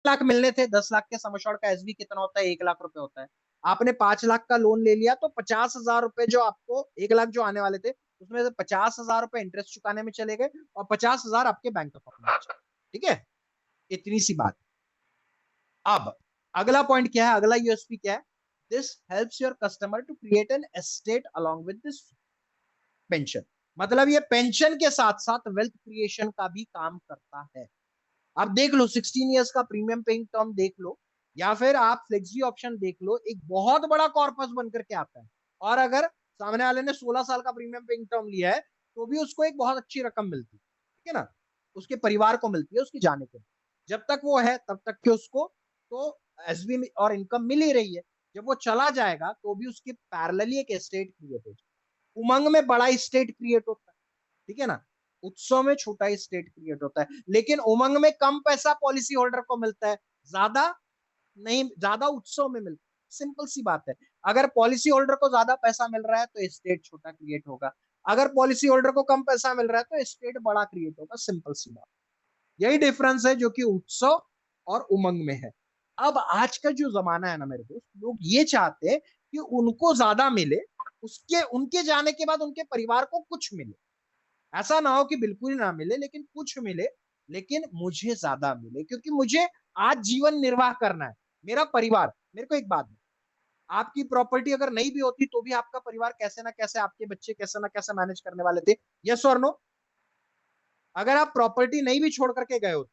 लाख मिलने थे, 10 लाख के सम एश्योर्ड का एसबी कितना होता है, 1 लाख रुपए होता है। आपने 5 लाख का लोन ले लिया तो 50,000 रुपए जो आपको 1 लाख जो आने वाले थे उसमें से 50,000 रुपए इंटरेस्ट चुकाने में चले गए और 50,000 आपके बैंक अकाउंट में चले। ठीक है, इतनी सी बात। अब अगला पॉइंट क्या है, अगला यूएसपी क्या है, this helps your customer to create an estate along with this pension. मतलब ये पेंशन के साथ साथ वेल्थ क्रिएशन का भी काम करता है। आप देख लो 16 ईयर्स का प्रीमियम पेइंग टर्म देख लो, या फिर आप फ्लेक्सी ऑप्शन देख लो, एक बहुत बड़ा कॉर्पस बन करके आता है। और अगर सामने वाले ने 16 साल का प्रीमियम पेइंग टर्म लिया है तो भी उसको एक बहुत अच्छी रकम मिलती है। ठीक है ना, उसके परिवार को मिलती है उसकी जाने के, जब तक वो है तब तक के उसको तो एसबी और इनकम मिल ही रही है। जब वो चला जाएगा तो भी उसके पैरेलली एक एस्टेट क्रिएट हो जाए। उमंग में बड़ा स्टेट क्रिएट होता है, ठीक है ना, उत्सव में छोटा स्टेट क्रिएट होता है। लेकिन उमंग में कम पैसा पॉलिसी होल्डर को मिलता है, ज्यादा नहीं, ज्यादा उत्सव में मिलता है। सिंपल सी बात है, अगर पॉलिसी होल्डर को ज्यादा पैसा मिल रहा है तो स्टेट छोटा क्रिएट होगा, अगर पॉलिसी होल्डर को कम पैसा मिल रहा है तो स्टेट बड़ा क्रिएट होगा। सिंपल सी बात, यही डिफरेंस है जो कि उत्सव और उमंग में है। अब आज का जो जमाना है ना मेरे दोस्त, लोग ये चाहते हैं कि उनको ज्यादा मिले, उसके उनके जाने के बाद उनके परिवार को कुछ मिले। ऐसा ना हो कि बिल्कुल ही ना मिले लेकिन कुछ मिले, लेकिन मुझे ज्यादा मिले, क्योंकि मुझे आज जीवन निर्वाह करना है। मेरा परिवार, मेरे को एक बात है, आपकी प्रॉपर्टी अगर नहीं भी होती तो भी आपका परिवार कैसे ना कैसे, आपके बच्चे कैसे ना कैसे मैनेज करने वाले थे। यस और नो? अगर आप प्रॉपर्टी नहीं भी छोड़ करके गए होते,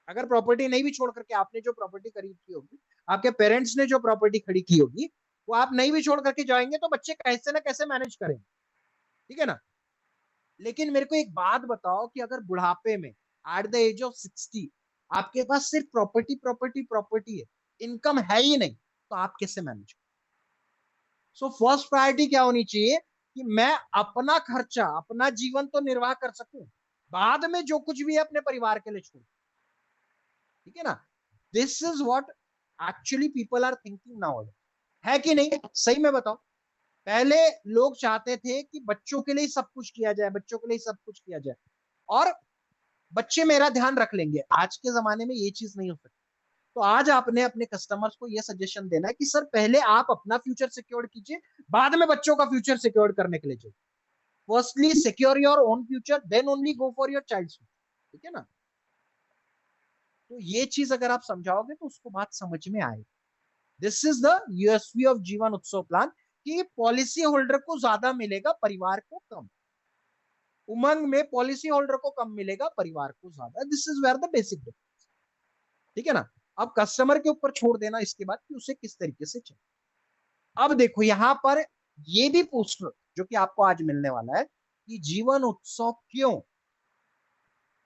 अगर प्रॉपर्टी नहीं भी छोड़ करके आपने जो प्रॉपर्टी खरीद की होगी, आपके पेरेंट्स ने जो प्रॉपर्टी खड़ी की होगी, वो आप नहीं भी छोड़ करके जाएंगे तो बच्चे कैसे ना कैसे मैनेज करेंगे। ठीक है ना। लेकिन मेरे को एक बात बताओ कि अगर बुढ़ापे में एट द एज ऑफ 60 आपके पास सिर्फ प्रॉपर्टी प्रॉपर्टी प्रॉपर्टी है, इनकम है ही नहीं, तो आप कैसे मैनेज? सो फर्स्ट प्रायोरिटी क्या होनी चाहिए कि मैं अपना खर्चा, अपना जीवन तो निर्वाह कर सकूं, बाद में जो कुछ भी है अपने परिवार के लिए छोड़। ठीक है ना, this is what actually people are thinking now, है कि नहीं? सही में बताओ, पहले लोग चाहते थे कि बच्चों के लिए सब कुछ किया जाए, बच्चों के लिए सब कुछ किया जाए और बच्चे मेरा ध्यान रख लेंगे। आज के जमाने में ये चीज नहीं हो सकती। तो आज आपने अपने कस्टमर्स को ये सजेशन देना है कि सर पहले आप अपना फ्यूचर सिक्योर कीजिए, बाद में बच्चों का फ्यूचर सिक्योर करने के लिए चाहिए। Firstly secure your own future, then only go for your child future. ठीक है ना, तो ये चीज अगर आप समझाओगे तो उसको बात समझ में आएगी। This is the USP of जीवन उत्सव प्लान, कि पॉलिसी होल्डर को ज्यादा मिलेगा, परिवार को कम। उमंग में पॉलिसी होल्डर को कम मिलेगा, परिवार को ज्यादा। This is where the basic difference. ठीक है ना, अब कस्टमर के ऊपर छोड़ देना इसके बाद कि उसे किस तरीके से चाहिए। अब देखो यहां पर ये भी पोस्टर जो कि आपको आज मिलने वाला है कि जीवन उत्सव क्यों,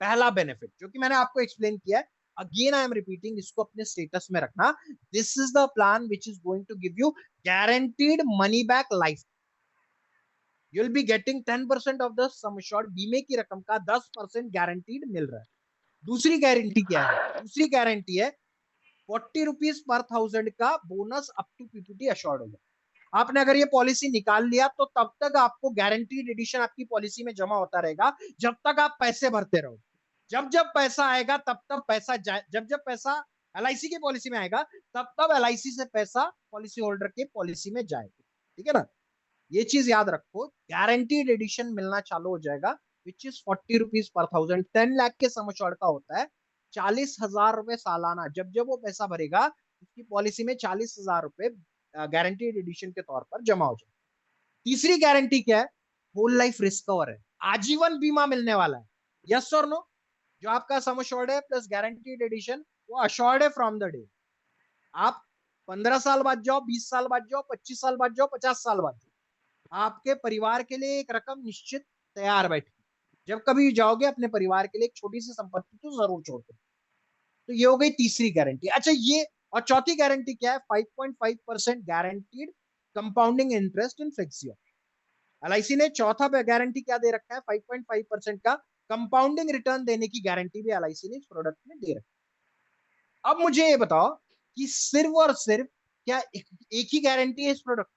पहला बेनिफिट जो कि मैंने आपको एक्सप्लेन किया है, अगेन आई एम रिपीटिंग, इसको अपने स्टेटस में रखना। This is the plan which is going to give you guaranteed money back life. You will be getting 10% of the sum assured, बीमे की रकम का 10% गारंटीड मिल रहा है। दूसरी गारंटी क्या है? दूसरी गारंटी है 40 रुपीज पर थाउजेंड का bonus up to PPT assured होगा। आपने अगर ये पॉलिसी निकाल लिया तो तब तक आपको गारंटीड एडिशन आपकी पॉलिसी में जमा होता रहेगा, जब तक आप पैसे भरते रहो। जब जब पैसा आएगा तब तब पैसा जाए, जब जब पैसा एलआईसी की पॉलिसी में आएगा तब तब एलआईसी से पैसा पॉलिसी होल्डर के पॉलिसी में जाएगा। ठीक है ना, ये चीज याद रखो, गारंटीड एडिशन मिलना चालू हो जाएगा विच इज 40 रुपीज पर थाउजेंड। 10 लाख के सम एश्योर्ड का होता है 40,000 रुपए सालाना। जब जब वो पैसा भरेगा उसकी पॉलिसी में 40,000 रुपए गारंटीड एडिशन के तौर पर जमा हो जाए। तीसरी गारंटी क्या है? होल लाइफ रिस्क कवर है, आजीवन बीमा मिलने वाला है। यस और नो? जो आपका सम एश्योर्ड है प्लस गारंटीड एडिशन वो अश्योर्ड है फ्रॉम द डे। आप 15 साल बाद जाओ, 20 साल बाद जाओ, 25 साल बाद जाओ, 50 साल बाद जाओ, आपके परिवार के लिए एक रकम निश्चित तैयार बैठी। जब कभी जाओगे अपने परिवार के लिए एक छोटी सी संपत्ति तो जरूर छोड़ दो। तो ये हो गई तीसरी गारंटी। अच्छा ये, और चौथी गारंटी क्या है? 5.5% guaranteed compounding interest in fix year. LIC ने चौथा गारंटी क्या दे रखा है? 5.5% का कंपाउंडिंग रिटर्न देने की गारंटी भी एलआईसी ने इस प्रोडक्ट में दे रखी है। अब मुझे ये बताओ कि सिर्फ और सिर्फ क्या एक ही गारंटी है इस प्रोडक्ट?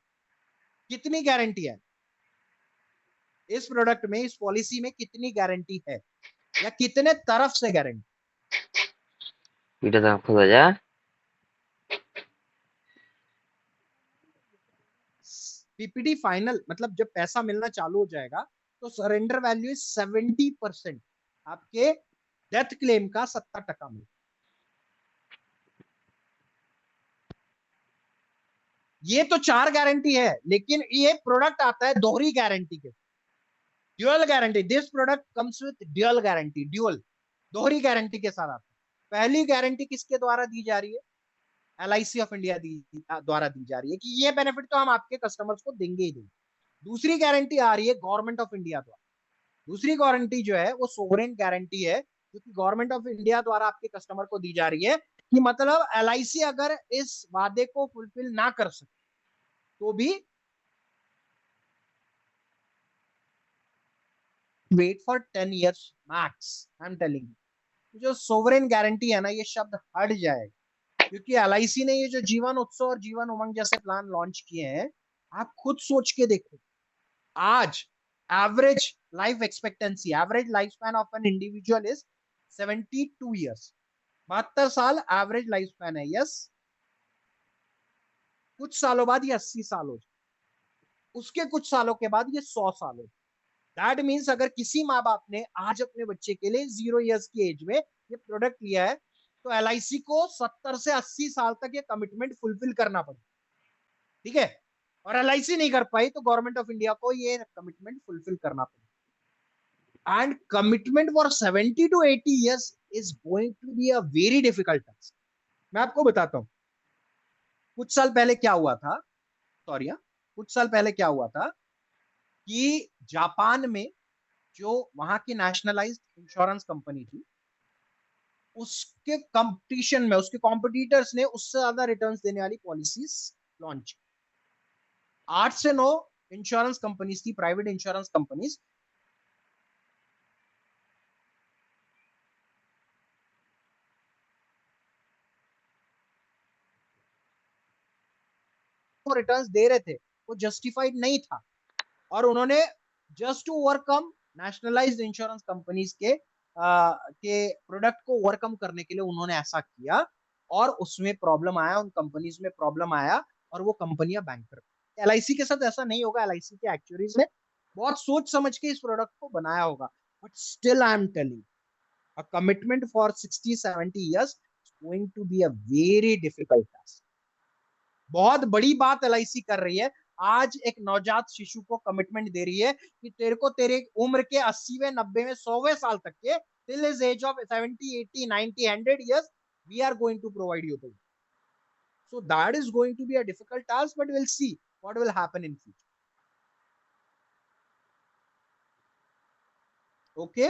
कितनी गारंटी है इस प्रोडक्ट में, इस पॉलिसी में कितनी गारंटी है, या कितने तरफ से गारंटी? এটা তো খোলা যা। पीपीटी फाइनल मतलब जब पैसा मिलना चालू हो जाएगा तो सरेंडर वैल्यू इज 70%। आपके डेथ क्लेम का 70% मिलेगा। ये तो 4 गारंटी है, लेकिन ये प्रोडक्ट आता है दोहरी गारंटी के, dual guarantee. This product comes with dual guarantee, dual दोहरी गारंटी के साथ आता है। पहली गारंटी किसके द्वारा दी जा रही है? एलआईसी ऑफ इंडिया द्वारा दी जा रही है कि ये बेनिफिट तो हम आपके कस्टमर्स को देंगे ही देंगे। दूसरी गारंटी आ रही है गवर्नमेंट ऑफ इंडिया द्वारा। दूसरी गारंटी जो है वो सोवरेन गारंटी है, क्योंकि गवर्नमेंट ऑफ इंडिया द्वारा आपके कस्टमर को दी जा रही है कि मतलब एलआईसी अगर इस वादे को फुलफिल ना कर सके तो भी wait for 10 years max. I am telling you, जो सोवरेन गारंटी है ना, ये शब्द हट जाएगा, क्योंकि एलआईसी ने ये जो जीवन उत्सव और जीवन उमंग जैसे प्लान लॉन्च किए हैं, आप खुद सोच के देखो। आज average life expectancy, average life span of an individual is 72 years। 72 साल एवरेज लाइफ स्पैन है। यस, कुछ सालों बाद ये 80 साल हो जाए, उसके कुछ सालों के बाद ये 100 साल हो जाए। दैट मीन्स अगर किसी माँ बाप ने आज अपने बच्चे के लिए 0 years की एज में ये प्रोडक्ट लिया है, तो एलआईसी को 70 से 80 साल तक ये कमिटमेंट फुलफिल करना पड़ेगा। ठीक है? और एलआईसी नहीं कर पाई तो गवर्नमेंट ऑफ इंडिया को ये कमिटमेंट फुलफिल करना पड़ेगा। And commitment for 70 to 80 years is going to be a very difficult task. मैं आपको बताता हूँ, कुछ साल पहले क्या हुआ था, सॉरी, कुछ साल पहले क्या हुआ था कि जापान में जो वहां की नेशनलाइज्ड इंश्योरेंस कंपनी थी, उसके कंपटीशन में उसके कॉम्पिटिटर्स ने उससे ज्यादा रिटर्न्स देने वाली पॉलिसीज लॉन्च। 8 से 9 इंश्योरेंस कंपनीज थी, प्राइवेट इंश्योरेंस कंपनीज, वो रिटर्न्स दे रहे थे, वो जस्टिफाइड नहीं था। और उन्होंने just to overcome nationalised insurance companies के प्रोडक्ट को ओवरकम करने के लिए उन्होंने ऐसा किया, और उसमें प्रॉब्लम आया, उन कंपनीज में प्रॉब्लम आया, और वो कंपनियां बैंकरप्ट। एलआईसी के साथ ऐसा नहीं होगा। एलआईसी के एक्चुअरीज ने बहुत सोच समझ के इस प्रोडक्ट को बनाया होगा, but still I am telling a commitment for 60-70 years is going to be a very difficult task। बहुत बड़ी बात एलआईसी कर रही है। आज एक नवजात शिशु को कमिटमेंट दे रही है कि तेरे को तेरे उम्र के 80वें 90वें 100वें साल तक के, till is age of 70 80 90 100 years, we are going to provide you. So that is going to be a difficult task, but we'll see what will happen in future. Okay,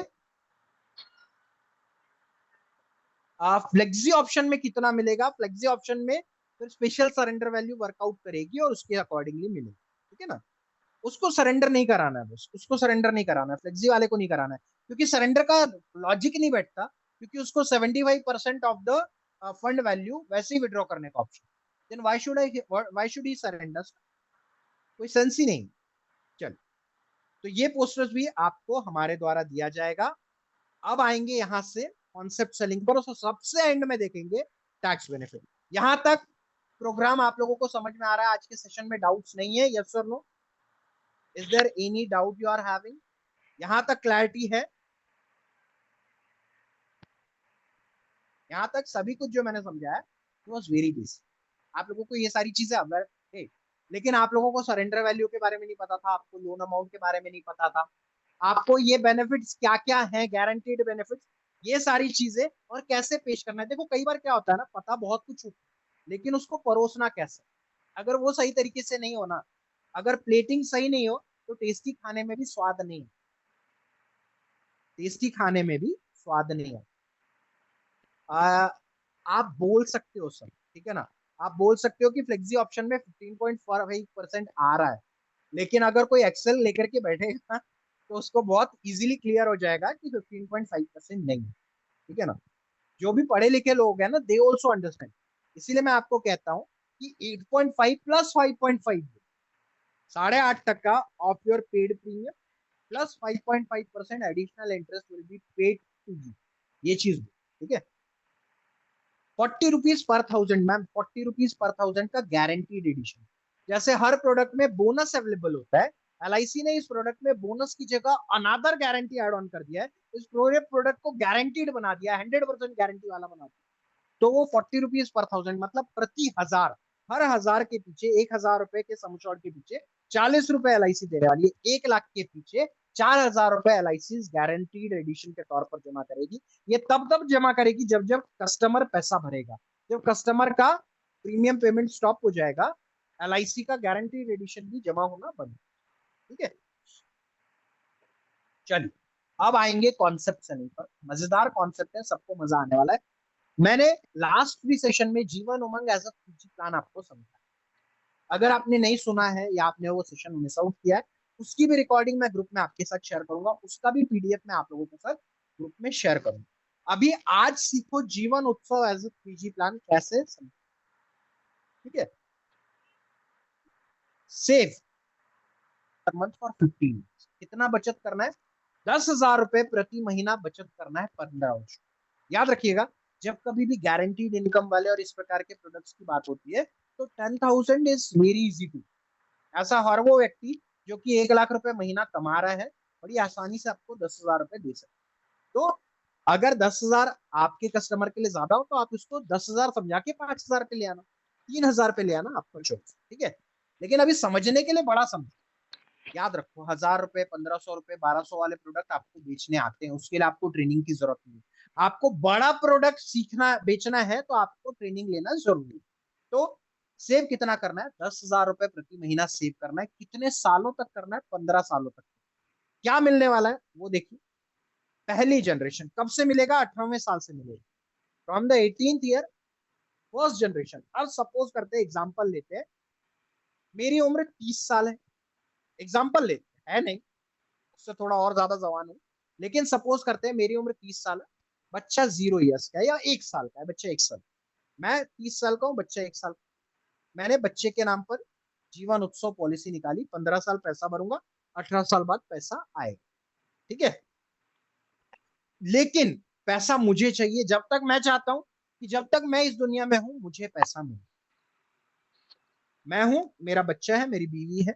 flexi option में कितना मिलेगा? Flexi option में फिर special surrender value workout करेगी और उसके accordingly मिलेगी। ठीक है ना? उसको सरेंडर नहीं कराना है, बस उसको सरेंडर नहीं कराना है, फ्लेक्सी वाले को नहीं कराना है, क्योंकि सरेंडर का लॉजिक नहीं बैठता, क्योंकि उसको 75% ऑफ द फंड वैल्यू वैसे ही विड्रॉ करने का option. Then why should he surrender? कोई सेंस ही नहीं। चल, तो ये पोस्टर्स भी आपको हमारे द्वारा दिया जाएगा। अब आएंगे यहां से कॉन्सेप्ट सेलिंग पर, उसको सबसे एंड में देखेंगे टैक्स बेनिफिट। यहां तक प्रोग्राम आप लोगों को समझ में आ रहा है? आज के सेशन में डाउट्स नहीं है? यस और no? Is there any doubt you are having? यहां तक क्लैरिटी है? यहां तक सभी कुछ जो मैंने समझाया वॉज वेरी बेसिक। आप लोगों को ये सारी चीजें अवेयर थे, लेकिन आप लोगों को सरेंडर वैल्यू के बारे में नहीं पता था, आपको लोन अमाउंट के बारे में नहीं पता था, आपको ये बेनिफिट्स क्या क्या है, गारंटीड बेनिफिट्स, ये सारी चीजें, और कैसे पेश करना है। देखो, कई बार क्या होता है ना, पता बहुत कुछ होता है, लेकिन उसको परोसना कैसे, अगर वो सही तरीके से नहीं होना, अगर प्लेटिंग सही नहीं हो, तो टेस्टी खाने में भी स्वाद नहीं है, टेस्टी खाने में भी स्वाद नहीं है। आप बोल सकते हो सर, ठीक है ना, आप बोल सकते हो कि फ्लेक्सी ऑप्शन में 15.5% आ रहा है, लेकिन अगर कोई एक्सेल लेकर के बैठेगा तो उसको बहुत इजीली क्लियर हो जाएगा कि 15.5% नहीं है। ठीक है ना? जो भी पढ़े लिखे लोग हैं ना, दे ऑल्सो अंडरस्टैंड। इसीलिए मैं आपको कहता हूँ कि 8.5 plus 5.5, 8.5% of your paid premium plus 5.5% additional interest will be paid to you. ये चीज, ठीक है? ₹40 पर थाउजेंड, मैम ₹40 पर 1000 का गारंटीड एडिशन। जैसे हर प्रोडक्ट में बोनस अवेलेबल होता है, एलआईसी ने इस प्रोडक्ट में बोनस की जगह अनदर गारंटी एड ऑन कर दिया है। इस पूरे प्रोडक्ट को गारंटीड बना दिया, 100% गारंटी वाला बना दिया। तो वो ₹40 पर 1000 मतलब प्रति हजार, हर हजार के पीछे, ₹1000 के सम एश्योर्ड के पीछे ₹40 एलआईसी देने वाली है। 1 लाख के पीछे ₹4000 एलआईसी गारंटीड एडिशन के तौर पर जमा करेगी। ये तब तब जमा करेगी जब जब कस्टमर पैसा भरेगा। जब कस्टमर का प्रीमियम पेमेंट स्टॉप हो जाएगा, एलआईसी का गारंटीड एडिशन भी जमा होना बंद। ठीक है, चलिए अब आएंगे कॉन्सेप्ट सेलिंग पर। मजेदार कॉन्सेप्ट है, सबको मजा आने वाला है। मैंने लास्ट भी सेशन में Jeevan Umang as a PG plan आपको समझाया। अगर आपने नहीं सुना है या आपने वो सेशन मिस आउट किया है, उसकी भी रिकॉर्डिंग मैं ग्रुप में आपके साथ शेयर करूंगा, उसका भी पीडीएफ मैं आप लोगों के साथ ग्रुप में शेयर करूंगा। अभी आज सीखो जीवन Utsav as a PG plan कैसे समझ। ठीक है, सेव पर मंथ फॉर 15, कितना बचत करना है? ₹10,000 प्रति महीना बचत करना है 15 वर्ष। याद रखिएगा, जब कभी भी गारंटीड इनकम वाले और इस प्रकार के प्रोडक्ट्स की बात होती है, तो 10,000 इज वेरी इजी टू। ऐसा हर वो व्यक्ति जो कि 1 लाख रुपए महीना कमा रहा है, बड़ी आसानी से आपको ₹10,000 दे सकते। तो अगर 10,000 आपके कस्टमर के लिए ज्यादा हो, तो आप उसको 10,000 समझा के 5,000 पे ले आना, 3,000 पे ले आना, आपको चॉइस। ठीक है, लेकिन अभी समझने के लिए बड़ा समझ। याद रखो, ₹1,000, ₹1,500, ₹1,200 वाले प्रोडक्ट आपको बेचने आते हैं, उसके लिए आपको ट्रेनिंग की जरूरत नहीं है। आपको बड़ा प्रोडक्ट सीखना बेचना है तो आपको ट्रेनिंग लेना जरूरी है। तो सेव कितना करना है? ₹10,000 प्रति महीना सेव करना है। कितने सालों तक करना है? 15 सालों तक। क्या मिलने वाला है वो देखिए। पहली जनरेशन कब से मिलेगा? 18वें साल से मिलेगा, from the 18th year, first generation. अब सपोज करते हैं, एग्जाम्पल लेते हैं, मेरी उम्र 30 साल है, एग्जाम्पल लेते हैं, है नहीं, उससे थोड़ा और ज्यादा जवान हूँ, लेकिन सपोज करते हैं मेरी उम्र 30 साल है, बच्चा 0 ईयर्स का है या 1 साल का है, बच्चा 1 साल, मैं 30 साल का हूँ, बच्चा 1 साल। मैंने बच्चे के नाम पर जीवन उत्सव पॉलिसी निकाली, 15 साल पैसा भरूंगा, 18 साल बाद पैसा आएगा। ठीक है, लेकिन पैसा मुझे चाहिए जब तक मैं चाहता हूं कि जब तक मैं इस दुनिया में हूं मुझे पैसा मिले। मैं हूं, मेरा बच्चा है, मेरी बीवी है,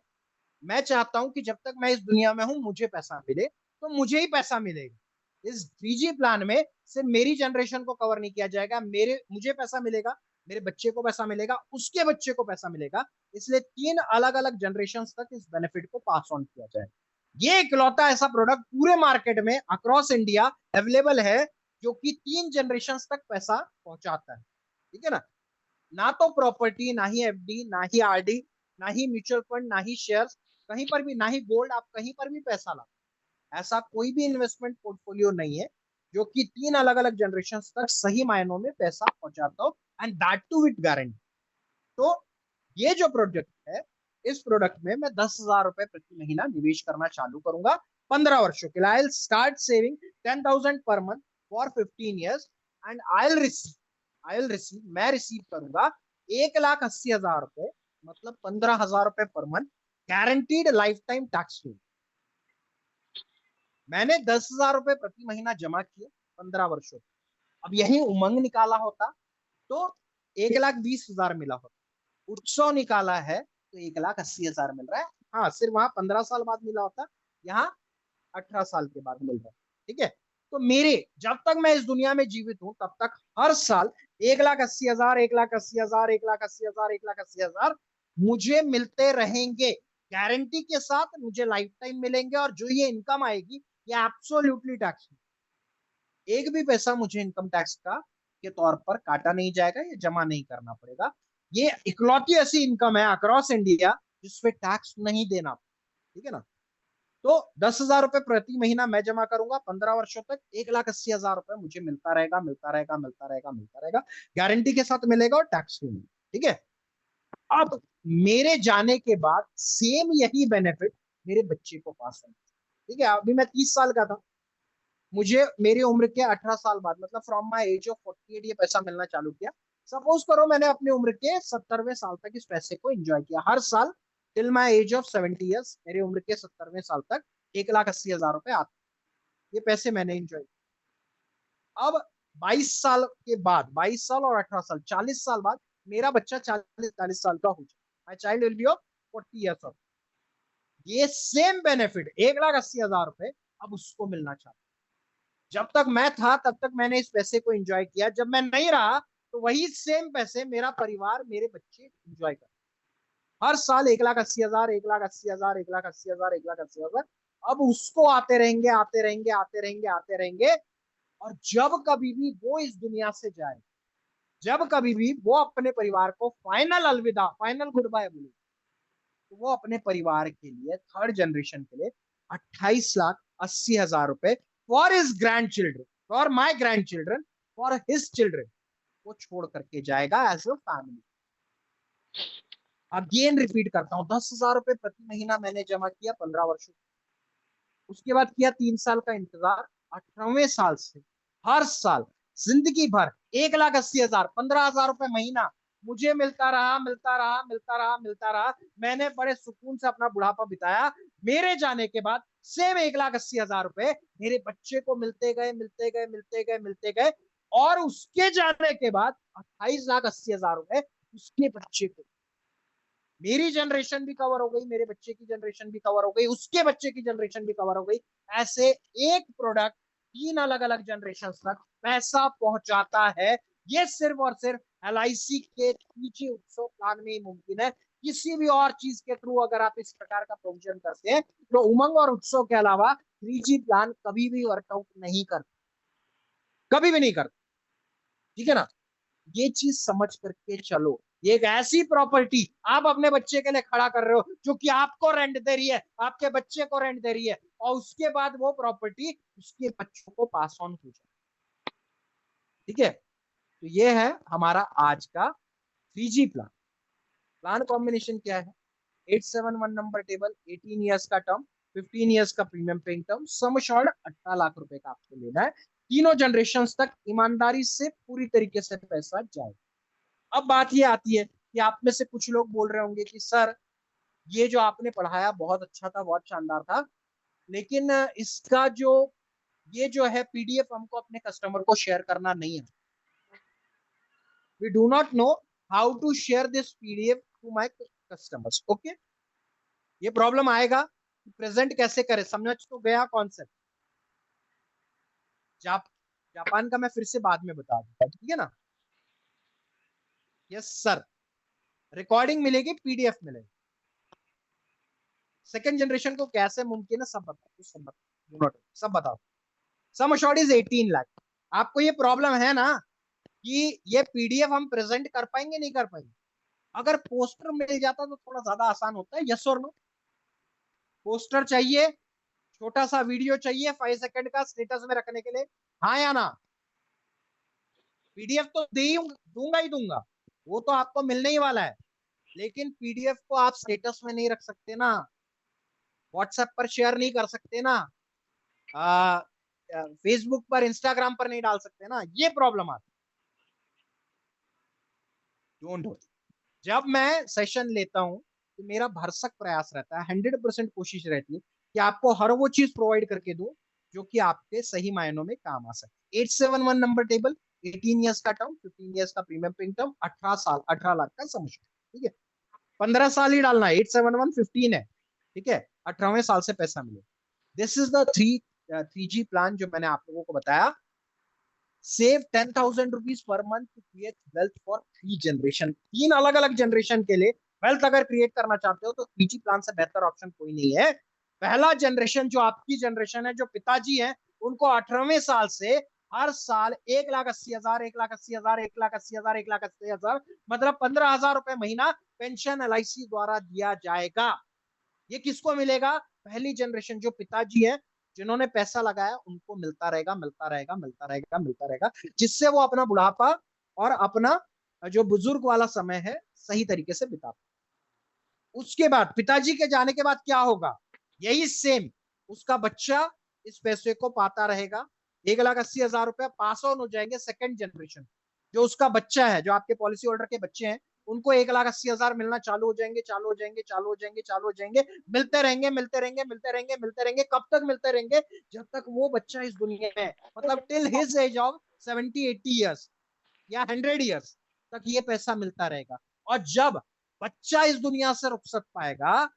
मैं चाहता हूं कि जब तक मैं इस दुनिया में हूं मुझे पैसा मिले, तो मुझे ही पैसा मिलेगा। इस 3G प्लान में सिर्फ मेरी जनरेशन को कवर नहीं किया जाएगा, मेरे मुझे पैसा मिलेगा, मेरे बच्चे को पैसा मिलेगा, उसके बच्चे को पैसा मिलेगा। इसलिए 3 अलग अलग जनरेशन तक इस बेनिफिट को पास ऑन किया जाए। ये इकलौता ऐसा प्रोडक्ट पूरे मार्केट में अक्रॉस इंडिया अवेलेबल है जो कि 3 जनरेशन तक पैसा पहुंचाता है। ठीक है ना? ना तो प्रॉपर्टी, ना ही एफडी, ना ही आरडी, ना ही म्यूचुअल फंड, ना ही शेयर्स, कहीं पर भी ना ही गोल्ड, आप कहीं पर भी पैसा ला, ऐसा कोई भी इन्वेस्टमेंट पोर्टफोलियो नहीं है जो कि 3 अलग अलग जनरेशन तक सही मायनों में पैसा पहुंचाता हो, and that too with guarantee. तो ये जो प्रोडक्ट है, इस प्रोडक्ट में मैं ₹10,000 प्रति महीना निवेश करना चालू करूंगा 15 वर्षों के लिए। I start saving 10,000 per month for 15 years, and I will receive मैं रिसीव करूंगा ₹1,80,000, मतलब ₹15,000 per month, guaranteed life time tax free. मैंने ₹10,000 प्रति महीना जमा किए 15 वर्षों। अब यही उमंग निकाला होता तो 1,20,000 मिला होता। उत्सव निकाला है तो 1,80,000 मिल रहा है। हाँ, सिर्फ वहां 15 साल बाद मिला होता, यहाँ 18 साल के बाद मिल रहा है। ठीक है, तो मेरे जब तक मैं इस दुनिया में जीवित हूं तब तक हर साल 1,80,000, 1,80,000, 1,80,000, 1,80,000 मुझे मिलते रहेंगे, गारंटी के साथ मुझे लाइफ टाइम मिलेंगे। और जो ये इनकम आएगी ये एब्सोल्युटली टैक्स, एक भी पैसा मुझे इनकम टैक्स का के तौर पर काटा नहीं जाएगा, ये जमा नहीं करना पड़ेगा। ये इकलौती ऐसी इनकम है अक्रॉस इंडिया जिसपे टैक्स नहीं देना। ठीक है ना? तो ₹10,000 प्रति महीना मैं जमा करूंगा 15 वर्षों तक, ₹1,80,000 मुझे मिलता रहेगा, मिलता रहेगा, मिलता रहेगा, मिलता रहेगा, गारंटी के साथ मिलेगा और टैक्स फ्री। ठीक है, अब मेरे जाने के बाद सेम यही बेनिफिट मेरे बच्चे को पास है। ठीक है, अभी मैं 30 साल का था, मुझे मेरी उम्र के 18 साल बाद, मतलब फ्रॉम माई एज ऑफ 48 ये पैसा मिलना चालू किया। सपोज करो मैंने अपनी उम्र के 70वें साल तक इस पैसे को एंजॉय किया, हर साल till my age of 70 years, मेरी उम्र के 70वें साल तक ₹1,80,000 आते, ये पैसे मैंने एंजॉय। अब 22 साल के बाद, 22 साल और 18 साल, 40 साल बाद मेरा बच्चा 40-40 साल का हो जाए, my child will be of 40 years. ये सेम बेनिफिट 1,80,000 रुपए अब उसको मिलना चाहता। जब तक मैं था तब तक मैंने इस पैसे को एंजॉय किया, जब मैं नहीं रहा तो वही सेम पैसे मेरा परिवार, मेरे बच्चे एंजॉय कर। हर साल 1,80,000, 1,80,000, 1,80,000, 1,80,000, अब उसको आते रहेंगे, आते रहेंगे, आते रहेंगे, आते रहेंगे। और जब कभी भी वो इस दुनिया से जाए, जब कभी भी वो अपने परिवार को फाइनल अलविदा, फाइनल गुड बाय बोले, तो वो अपने परिवार के लिए, थर्ड जनरेशन के लिए 28,80,000 रुपए for his grand children, for my grand children, for his children, वो छोड़ करके जाएगा as a family. Again repeat करता हूं, 10,000 रुपए प्रति महीना मैंने जमा किया 15 वर्षों, उसके बाद किया 3 साल का इंतजार, 18वें साल से हर साल जिंदगी भर 1,80,000, 15,000 रुपए महीना मुझे मिलता रहा, मिलता रहा, मिलता रहा, मिलता रहा। मैंने बड़े सुकून से अपना बुढ़ापा बिताया। मेरे जाने के बाद सेम 1,80,000 रुपए मेरे बच्चे को मिलते गए, मिलते गए, मिलते गए, मिलते गए। और उसके जाने के बाद 28,80,000 रुपए उसके बच्चे को, मेरी जनरेशन भी कवर हो गई, मेरे बच्चे की जनरेशन भी कवर हो गई, उसके बच्चे की जनरेशन भी कवर हो गई। ऐसे एक प्रोडक्ट 3 अलग-अलग जनरेशन तक पैसा पहुंचाता है। ये सिर्फ और सिर्फ LIC के पीछे उत्सव प्लान में ही मुमकिन है। किसी भी और चीज के थ्रू अगर आप इस प्रकार का प्रोविजन करते हैं तो उमंग और उत्सव के अलावा 3G प्लान कभी भी वर्कआउट नहीं करता, कभी भी नहीं करता। ठीक है ना? ये चीज समझ करके चलो। ये एक ऐसी प्रॉपर्टी आप अपने बच्चे के लिए खड़ा कर रहे हो जो कि आपको रेंट दे रही है, आपके बच्चे को रेंट दे रही है, और उसके बाद वो प्रॉपर्टी उसके बच्चों को पास ऑन हो जाए। ठीक है? तो ये है हमारा आज का 3G प्लान। प्लान कॉम्बिनेशन क्या है? 871 नंबर टेबल, 18 ईयर्स का टर्म, 15 ईयर्स का premium paying term, sum assured 18 lakh रुपए का आपको लेना है। तीनों जनरेशन तक ईमानदारी से पूरी तरीके से पैसा जाए। अब बात ये आती है कि आप में से कुछ लोग बोल रहे होंगे कि सर ये जो आपने पढ़ाया बहुत अच्छा था, बहुत शानदार था, लेकिन इसका जो ये जो है PDF हमको अपने कस्टमर को शेयर करना नहीं है। We do not know how to share this PDF to my customers. Okay, ये प्रॉब्लम आएगा कि प्रेजेंट कैसे करें। समझ तो गया कॉन्सेप्ट? जापान का मैं फिर से बाद में बता दूंगा, ठीक है ना? यस सर, रिकॉर्डिंग मिलेगी, PDF मिलेगी। सेकंड जनरेशन को कैसे मुमकिन है सब बताओ, सब बताओ। सम अश्योर्ड इज 18 लाख। आपको ये प्रॉब्लम है ना कि ये PDF हम प्रेजेंट कर पाएंगे, नहीं कर पाएंगे? अगर पोस्टर मिल जाता तो थोड़ा ज्यादा आसान होता है। यस और नो? पोस्टर चाहिए, छोटा सा वीडियो चाहिए 5 सेकंड का स्टेटस में रखने के लिए, हाँ या ना? PDF तो दे दूंगा ही दूंगा, वो तो आपको मिलने ही वाला है, लेकिन PDF को आप स्टेटस में नहीं रख सकते ना, व्हाट्सएप पर शेयर नहीं कर सकते ना, फेसबुक पर, इंस्टाग्राम पर नहीं डाल सकते ना, ये प्रॉब्लम आती। Don't do. जब मैं सेशन लेता हूं तो मेरा भरसक प्रयास रहता है, 100% कोशिश रहती है कि आपको हर वो चीज प्रोवाइड करके दूं जो कि आपके सही मायनों में काम आ सके। 871 नंबर टेबल, 18 ईयर्स का टर्म, 15 ईयर्स का प्रीमियम पेइंग टर्म, 18 साल, 18 लाख का समझ। ठीक है? 15 साल ही डालना है, 871 15 है। ठीक है? 18वें साल से पैसा मिले। This is the 3G plan जो मैंने आप लोगों को बताया। Save 10,000 rupees per month to create wealth for 3 generation. 3 अलग-अलग जनरेशन के लिए वेल्थ अगर क्रिएट करना चाहते हो तो 3G प्लान से बेहतर ऑप्शन कोई नहीं है। पहला जनरेशन जो आपकी जनरेशन है, जो पिताजी है, उनको 18वें साल से हर साल 1,80,000, 1,80,000, 1,80,000, 1,80,000, मतलब 15,000 रुपए महीना पेंशन LIC द्वारा दिया जाएगा। ये किसको मिलेगा? पहली जनरेशन जो पिताजी है, जिन्होंने पैसा लगाया, उनको मिलता रहेगा, मिलता रहेगा, मिलता रहेगा, मिलता रहेगा, जिससे वो अपना बुढ़ापा और अपना जो बुजुर्ग वाला समय है सही तरीके से बिता। उसके बाद पिताजी के जाने के बाद क्या होगा? यही सेम उसका बच्चा इस पैसे को पाता रहेगा। 1,80,000 रुपए पास ऑन हो जाएंगे सेकंड जनरेशन। जो उसका बच्चा है, जो आपके पॉलिसी होल्डर के बच्चे हैं, उनको 1,80,000 मिलना चालू हो जाएंगे, चालू हो जाएंगे, चालू हो जाएंगे, चालू हो जाएंगे, मिलते रहेंगे, मिलते रहेंगे, मिलते रहेंगे, मिलते रहेंगे। कब तक मिलते रहेंगे? जब तक वो बच्चा इस दुनिया में है, मतलब till his age of 70-80 years या 100 ईयर्स तक ये पैसा मिलता रहेगा। और जब बच्चा इस दुनिया से रुखसत पाएगा,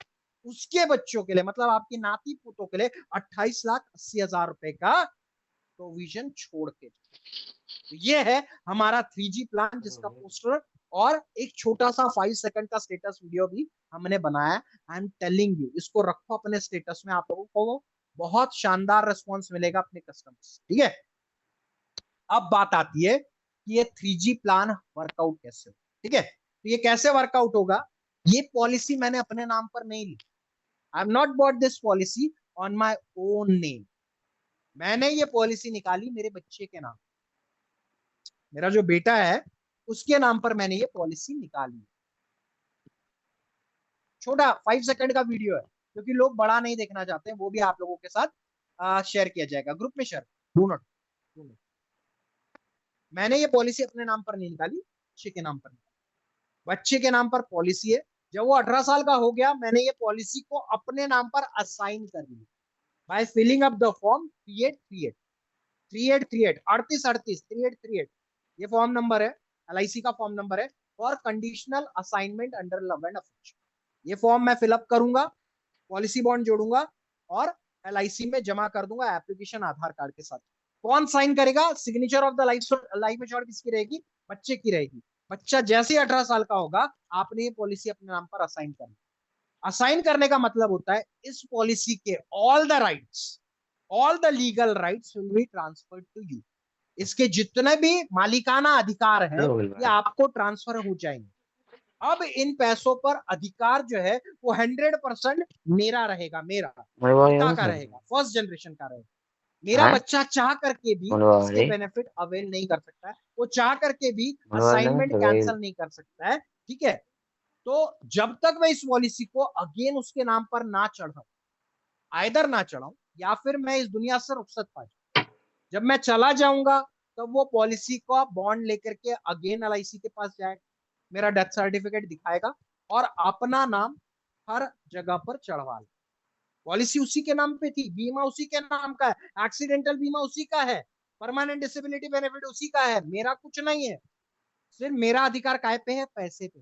उसके बच्चों के लिए, मतलब आपकी नाती पोतों के लिए 28,80,000 रुपए का प्रोविजन छोड़ के। तो ये है हमारा 3G प्लान, जिसका पोस्टर और एक छोटा सा 5 सेकंड का स्टेटस वीडियो भी हमने बनाया। आई एम टेलिंग यू, इसको रखो अपने स्टेटस में, आप लोगों को बहुत शानदार रिस्पॉन्स मिलेगा अपने कस्टमर्स। ठीक है, अब बात आती है कि ये 3G प्लान वर्कआउट कैसे हो। ठीक है, तो ये कैसे वर्कआउट होगा? ये पॉलिसी मैंने अपने नाम पर नहीं ली। I am not bought this policy on my own name. मैंने ये पॉलिसी निकाली मेरे बच्चे के नाम, मेरा जो बेटा है उसके नाम पर मैंने ये पॉलिसी निकाली। छोटा 5 सेकंड का वीडियो है, क्योंकि लोग बड़ा नहीं देखना चाहते हैं, वो भी आप लोगों के साथ शेयर किया जाएगा ग्रुप में। Share do not. मैंने ये पॉलिसी अपने नाम पर नहीं निकाली, बच्चे के नाम पर निकाली। बच्चे के नाम पर पॉलिसी है। जब वो 18 साल का हो गया, मैंने ये पॉलिसी को अपने नाम पर असाइन कर दी by filling up the form 3838 3838 3838 3838। ये फॉर्म नंबर है, LIC का फॉर्म नंबर है for conditional assignment under love and affection. ये फॉर्म मैं फिलअप करूंगा, पॉलिसी बॉन्ड जोड़ूंगा और LIC में जमा कर दूंगा एप्लीकेशन आधार कार्ड के साथ। कौन साइन करेगा? Signature of the life insurance किसकी रहेगी? बच्चे की रहेगी। बच्चा जैसे ही 18 साल का होगा, आपने ये पॉलिसी अपने नाम पर असाइन करनी। असाइन करने का मतलब होता है इस पॉलिसी के all the rights, all the legal rights will be transferred to you. इसके जितने भी मालिकाना अधिकार हैं ये आपको ट्रांसफर हो जाएंगे। अब इन पैसों पर अधिकार जो है वो 100% मेरा रहेगा, मेरा पिता का रहेगा, फर्स्ट जनरेशन का रहेगा। मेरा बच्चा चाह करके भी इसके बेनिफिट अवेल नहीं कर सकता है, वो चाह करके भी असाइनमेंट कैंसिल नहीं कर सकता है। ठीक है, तो जब तक मैं इस पॉलिसी को अगेन उसके नाम पर ना चढ़ाऊं, आइदर ना चढ़ाऊं या फिर मैं इस दुनिया से रुखसत पा जाऊं, जब मैं चला जाऊंगा तब वो पॉलिसी का बॉन्ड लेकर के अगेन LIC के पास जाएगा, मेरा डेथ सर्टिफिकेट दिखाएगा और अपना नाम हर जगह पर चढ़वा ले। पॉलिसी उसी के नाम पे थी, बीमा उसी के नाम का है, एक्सीडेंटल बीमा उसी का है, परमानेंट डिसेबिलिटी बेनिफिट उसी का है, मेरा कुछ नहीं है। सिर्फ मेरा अधिकार काय पे है? पैसे पे।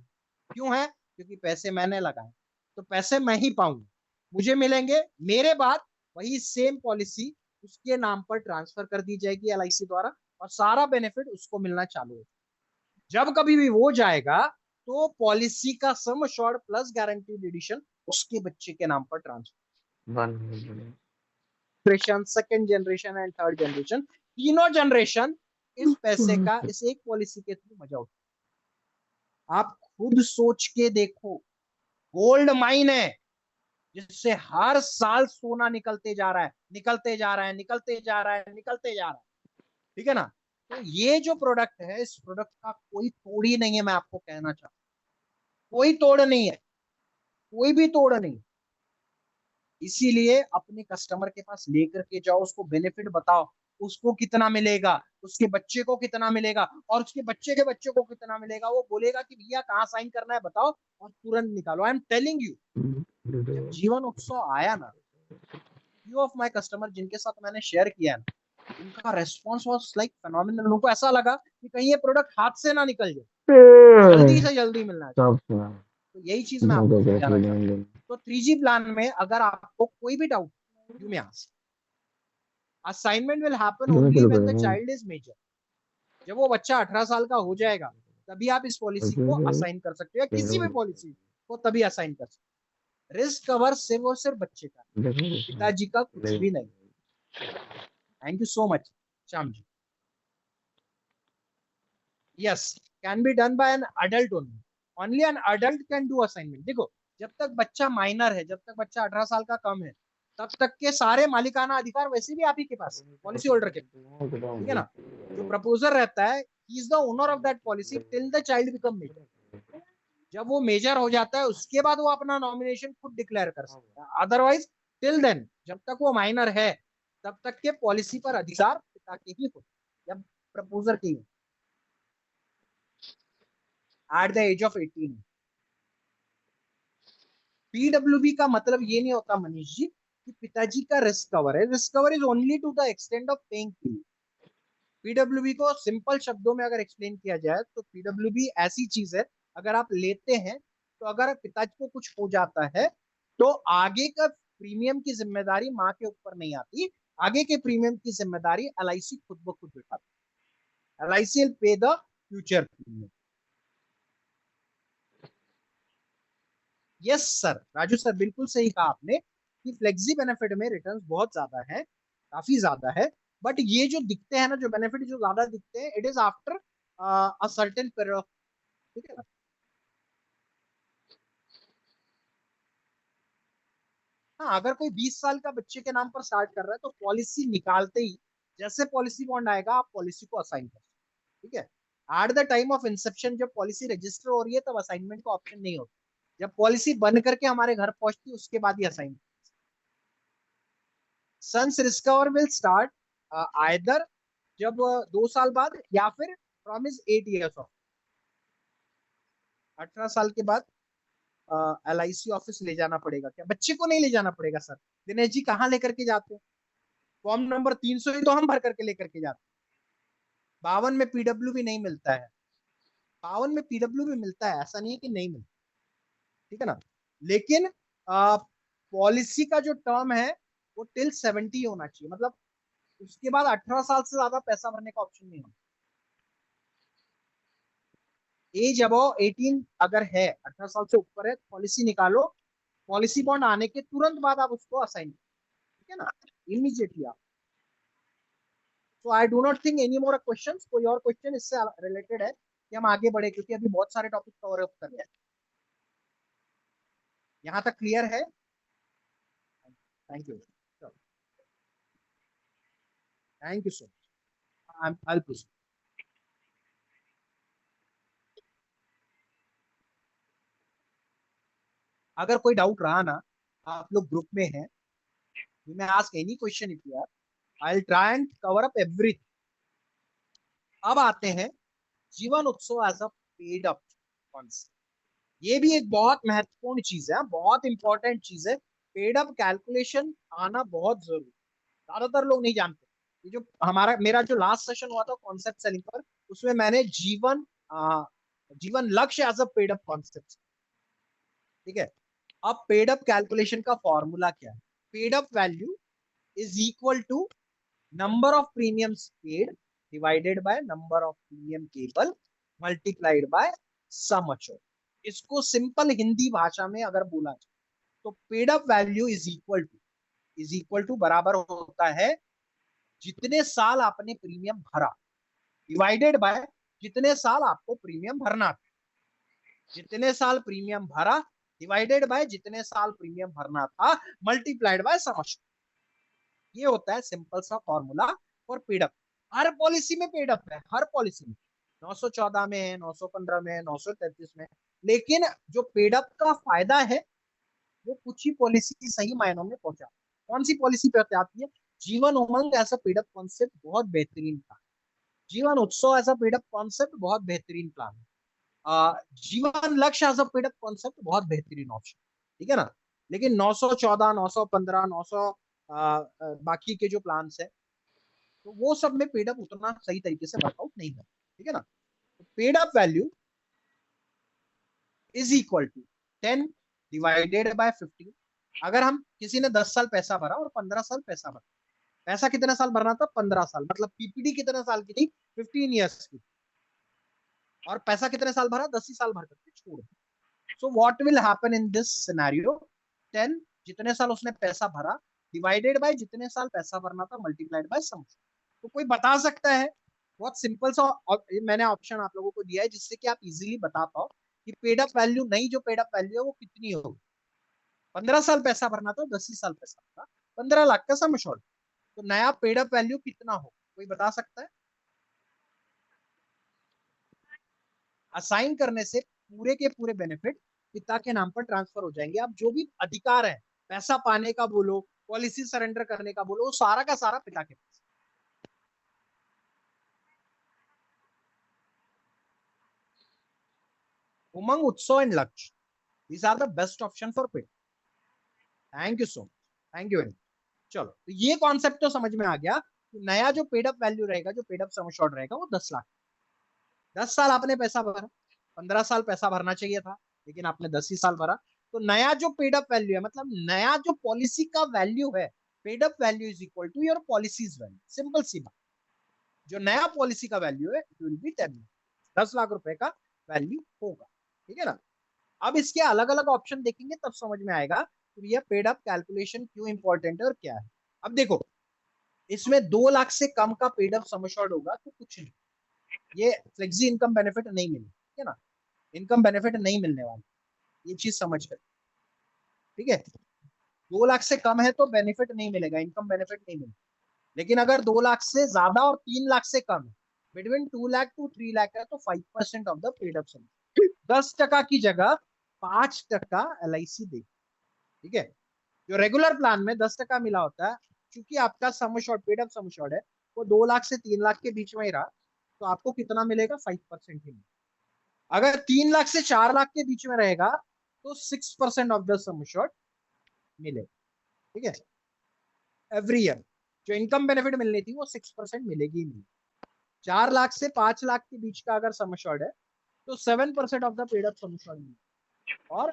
क्यों है? क्योंकि पैसे मैंने लगाए, तो पैसे मैं ही पाऊंगा, मुझे मिलेंगे। मेरे बाद वही सेम पॉलिसी उसके नाम पर ट्रांसफर कर दी जाएगी LIC द्वारा, और सारा बेनिफिट उसको मिलना चालू हो। जब कभी भी वो जाएगा तो पॉलिसी का sum assured plus guaranteed addition उसके बच्चे के नाम पर transfer. Generation, second generation and third generation, तीनों जनरेशन इस पैसे का, इस एक पॉलिसी के थ्रू मजा उठा। आप खुद सोच के देखो, गोल्ड माइन है जिससे हर साल सोना निकलते जा रहा है, निकलते जा रहा है, निकलते जा रहा है, निकलते जा रहा है। ठीक है ना? तो ये जो प्रोडक्ट है, इस प्रोडक्ट का कोई तोड़ ही नहीं है, मैं आपको कहना चाहता हूं, कोई तोड़ नहीं है, कोई भी तोड़ नहीं। इसीलिए अपने कस्टमर के पास लेकर के जाओ, उसको बेनिफिट बताओ, उसको कितना मिलेगा, उसके बच्चे को कितना मिलेगा, और उसके बच्चे के बच्चे को कितना मिलेगा। वो बोलेगा कि भैया कहाँ साइन करना है बताओ, और तुरंत निकालो। आई एम टेलिंग यू, जब जीवन उत्सव आया ना, फ्यू ऑफ माय कस्टमर जिनके साथ मैंने शेयर किया ना, उनका रेस्पॉन्स वाज लाइक फेनोमिनल। उनको ऐसा लगा कि कहीं ये प्रोडक्ट हाथ से ना निकल जाए, जल्दी से जल्दी मिलना चाहिए। तो यही चीज मैं आपको समझाना चाहता हूँ। तो 3G प्लान में अगर आपको कोई भी doubt, you may ask. Assignment will happen only when the child is major. जब वो बच्चा 18 साल का हो जाएगा, तभी आप इस पॉलिसी को असाइन कर सकते हो, या किसी भी पॉलिसी को तभी असाइन कर सकते हो। रिस्क कवर सिर्फ और सिर्फ बच्चे का, पिताजी का कुछ भी नहीं। Thank you so much Shyam ji. Yes, can be done by an adult only, only an adult can do assignment. देखो, जब तक बच्चा माइनर है, जब तक बच्चा 18 साल का कम है, तब तक के सारे मालिकाना अधिकार वैसे भी आप ही के पास, पॉलिसी होल्डर के। ठीक है ना? जो प्रपोजर रहता है, he is the owner of that policy till the child become major. जब वो मेजर हो जाता है उसके बाद वो अपना नॉमिनेशन खुद डिक्लेयर कर सकता है। अदरवाइज टिल देन, जब तक वो माइनर है, तब तक के पॉलिसी पर अधिकार पिता के ही होते, जब प्रपोजर के ही। At the age of 18। PWB का मतलब ये नहीं होता मनीष जी कि पिताजी का रिस्क कवर है। Risk cover is only to the extent of paying fee. PWB को सिंपल शब्दों में अगर एक्सप्लेन किया जाए तो पीडब्ल्यूबी ऐसी चीज है, अगर आप लेते हैं तो अगर पिताजी को कुछ हो जाता है तो आगे का प्रीमियम की जिम्मेदारी माँ के ऊपर नहीं आती। आगे के प्रीमियम की जिम्मेदारी एलआईसी खुद ब खुद उठाती है। LIC will pay the future premium. Yes sir, Raju sir बिल्कुल सही कहा आपने कि फ्लेक्सी बेनिफिट में रिटर्न्स बहुत ज्यादा है, काफी ज्यादा है। बट ये जो दिखते हैं ना, जो बेनिफिट जो ज्यादा दिखते हैं, it is after a certain period. ठीक है ना। हाँ, अगर कोई 20 साल का बच्चे के नाम पर स्टार्ट कर रहा है तो पॉलिसी निकालते ही जैसे पॉलिसी बॉन्ड आएगा आप पॉलिसी को असाइन कर, ठीक है। At the time of Inception जब पॉलिसी रजिस्टर हो रही है तब असाइनमेंट का ऑप्शन नहीं होता। जब पॉलिसी बन करके हमारे घर पहुंचती है उसके बाद ही assign. Sons risk cover will start either जब 2 साल बाद या फिर फ्रॉम इज 8 ईयर्स ऑफ। 18 साल के बाद एल आई सी ऑफिस ले जाना पड़ेगा क्या? बच्चे को नहीं ले जाना पड़ेगा सर। दिनेश जी कहाँ लेकर के जाते हैं? फॉर्म नंबर 300 ही तो हम भर करके लेकर के जाते हैं। 52 में पीडब्ल्यू भी नहीं मिलता है। 52 में पीडब्ल्यू भी मिलता है, ऐसा नहीं है कि नहीं मिलता। ठीक है ना। लेकिन पॉलिसी का जो टर्म है वो टिल 70 होना चाहिए, मतलब उसके बाद 18 साल से ज्यादा पैसा भरने का ऑप्शन नहीं होता। एज अबव 18 अगर है, 18 साल से ऊपर है, पॉलिसी निकालो। पॉलिसी बॉन्ड आने के तुरंत बाद आप उसको असाइन, ठीक है ना, इमीडिएटली आप। So I do not think any more question. कोई और क्वेश्चन इससे रिलेटेड है कि हम आगे बढ़े, क्योंकि अभी बहुत सारे टॉपिक कवर अप कर रहे हैं। यहाँ तक क्लियर है? Thank you. Thank you so much. अगर कोई डाउट रहा ना, आप लोग ग्रुप में हैं, you may ask any question if you are, I will try and cover up everything. अब आते हैं Jeevan Utsav as a paid up concept. ये भी एक बहुत महत्वपूर्ण चीज है, बहुत इंपॉर्टेंट चीज है। पेड अप कैलकुलेशन आना बहुत जरूरी, ज्यादातर लोग नहीं जानते। ये जो हमारा मेरा जो लास्ट सेशन हुआ था कॉन्सेप्ट सेलिंग पर, उसमें मैंने Jeevan Lakshya as a paid up concept. ठीक है। अब पेड अप कैलकुलेशन का फॉर्मूला क्या है? Paid up value is equal to number of premiums paid divided by number of premium payable multiplied by sum assured. इसको सिंपल हिंदी भाषा में अगर बोला जाए तो paid up value is equal to बराबर होता है जितने साल आपने प्रीमियम भरा डिवाइडेड बाय जितने साल आपको प्रीमियम भरना था। जितने साल प्रीमियम भरा डिवाइडेड बाय जितने साल प्रीमियम भरना था मल्टीप्लाइड बाय सम अचोर। ये होता है सिंपल सा formula for paid up. Her policy में पेडअप है, हर पॉलिसी में। 914 में है, 915 में है, 933 में। लेकिन जो पेडअप का फायदा है वो कुछ ही पॉलिसी सही मायनों में पहुंचा। कौन सी पॉलिसी पे आती है? जीवन उमंग ऐसा पेडअप कॉन्सेप्ट बहुत बेहतरीन था। जीवन उत्सव ऐसा पेडअप कॉन्सेप्ट बहुत बेहतरीन प्लान है। जीवन लक्ष्य एज अ पेडअप कॉन्सेप्ट बहुत बेहतरीन ऑप्शन। ठीक है ना। लेकिन 914, 915, 900 बाकी के जो प्लान है तो वो सब में पेड अप उतना सही तरीके से वर्कआउट नहीं कर। ठीक है ना। तो paid up value is equal to 10 divided by 15। अगर हम किसी ने 10 साल पैसा भरा और 15 साल पैसा भरा, पैसा कितना साल भरना था? 15 साल, मतलब पीपीडी कितने साल की थी? 15 ईयर्स की। और पैसा कितने साल भरा? 10 ही साल भर करके छोड़। So what will happen in this scenario? 10 जितने साल उसने पैसा भरा डिवाइडेड बाय जितने साल पैसा भरना था मल्टीप्लाइड बाय सम। तो कोई बता सकता है? बहुत सिंपल सा मैंने ऑप्शन आप लोगों को दिया है जिससे कि आप इजीली बता पाओ कि पेड अप वैल्यू, नहीं जो पेड अप वैल्यू है वो कितनी होगी। 15 साल पैसा भरना था, 10 ही साल पैसा भरा, 15 लाख का सम एश्योर्ड। तो नया पेड अप वैल्यू कितना हो, कोई बता सकता है? असाइन करने से पूरे के पूरे बेनिफिट पिता के नाम पर ट्रांसफर हो जाएंगे। अब जो भी अधिकार है, पैसा पाने का बोलो, पॉलिसी सरेंडर करने का बोलो, वो सारा का सारा पिता के पास। उमंग, उत्सव एंड लक्ष्य, these are the best option for paid. Thank you so much, thank you very much. चलो, तो ये कॉन्सेप्ट तो समझ में आ गया कि नया जो पेड अप वैल्यू रहेगा, जो पेड अप सम एश्योर्ड रहेगा, वो 10 लाख। 10 साल आपने पैसा भरा, 15 साल पैसा भरना चाहिए था, लेकिन आपने 10 ही साल भरा। तो नया जो पेड अप वैल्यू है, मतलब नया जो पॉलिसी का वैल्यू है, paid up value is equal to your policies value. Simple सी बात, जो नया पॉलिसी का वैल्यू है इट विल बी 10 लाख रुपए का वैल्यू होगा। ठीक है ना। अब इसके अलग अलग ऑप्शन देखेंगे तब समझ में आएगा कि ये पेड अप कैलकुलेशन क्यों इंपॉर्टेंट है और क्या है। अब देखो, इसमें 2 लाख से कम का पेड अप सम एश्योर्ड होगा तो कुछ नहीं, ये फ्लेक्सी इनकम बेनिफिट नहीं मिलेगी। ठीक है ना, इनकम बेनिफिट नहीं मिलने वाला, ये चीज समझ कर। ठीक है, 2 लाख से कम है तो बेनिफिट नहीं मिलेगा, इनकम बेनिफिट नहीं मिलेगा। लेकिन अगर 2 लाख से ज्यादा और 3 लाख से कम है, बिटवीन 2 लाख टू 3 लाख है, तो 5% of the paid up sum, 10% की जगह 5% LIC दे। ठीक है, जो रेगुलर प्लान में 10% मिला होता है, क्योंकि आपका sum assured, paid up sum assured है, वो 2 लाख से 3 लाख के बीच में ही रहा, तो आपको कितना मिलेगा? 5% ही मिलेगा। अगर 3 लाख से 4 लाख के बीच में रहेगा तो 6% ऑफ द सम एश्योर्ड मिलेगा। ठीक है, एवरी ईयर जो इनकम बेनिफिट मिलनी थी वो 6% मिलेगी नहीं। 4 लाख से 5 लाख के बीच का अगर सम एश्योर्ड है तो 7% of the paid up sum assured मिलेगा, और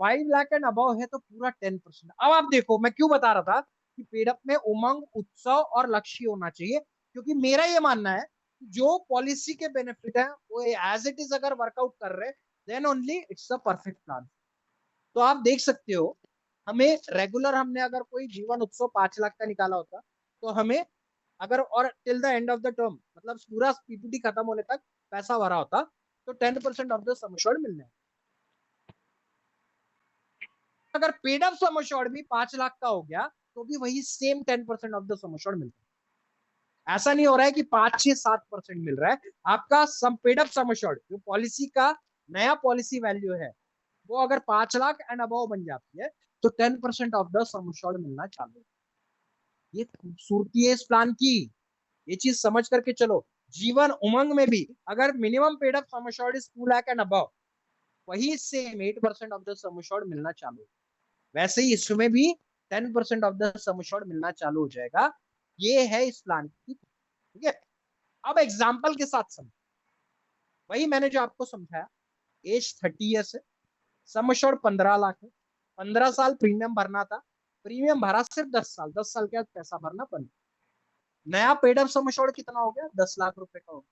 5 लाख एंड अबव है तो पूरा 10%। अब आप देखो, मैं क्यों बता रहा था कि पेड अप में उमंग, उत्सव और लक्ष्य होना चाहिए, क्योंकि मेरा ये मानना है कि जो पॉलिसी के बेनिफिट है वो एज इट इज अगर वर्कआउट कर रहे, then only it's a perfect plan. तो आप देख सकते हो, हमें रेगुलर, हमने अगर कोई जीवन उत्सव 5 लाख का निकाला होता, तो हमें अगर, और till the end of the term, मतलब पूरा पीपीटी खत्म होने तक पैसा भरा होता, तो 10% ऑफ द सम एश्योर्ड मिलने। अगर पेड अप सम एश्योर्ड भी 5 लाख का हो गया तो भी वही same 10% of the sum assured मिलता है। ऐसा नहीं हो रहा है कि 5, 6, 7% मिल रहा है। आपका सम पेड अप सम एश्योर्ड, जो पॉलिसी का नया पॉलिसी वैल्यू है, वो अगर 5 लाख एंड अबव बन जाती है तो 10% ऑफ द सम एश्योर्ड मिलना चालू है। ये खूबसूरती है इस प्लान की, ये चीज समझ करके चलो। जीवन उमंग में भी अगर minimum paid up sum assured is 2 lakh and above, वही same 8% of the sum assured मिलना चालू है। वैसे ही इसमें भी 10% ऑफ द सम एश्योर्ड मिलना चालू हो जाएगा। ये है इस प्लान की। ठीक है, अब एग्जाम्पल के साथ समझ, वही मैंने जो आपको समझाया, एज 30 ईयर्स है, सम एश्योर्ड 15 लाख है, 15 साल प्रीमियम भरना था, प्रीमियम भरा सिर्फ 10 साल, 10 साल के बाद पैसा भरना बंद। नया पेड अप सम एश्योर्ड कितना हो गया? 10 लाख रुपए का हो गया।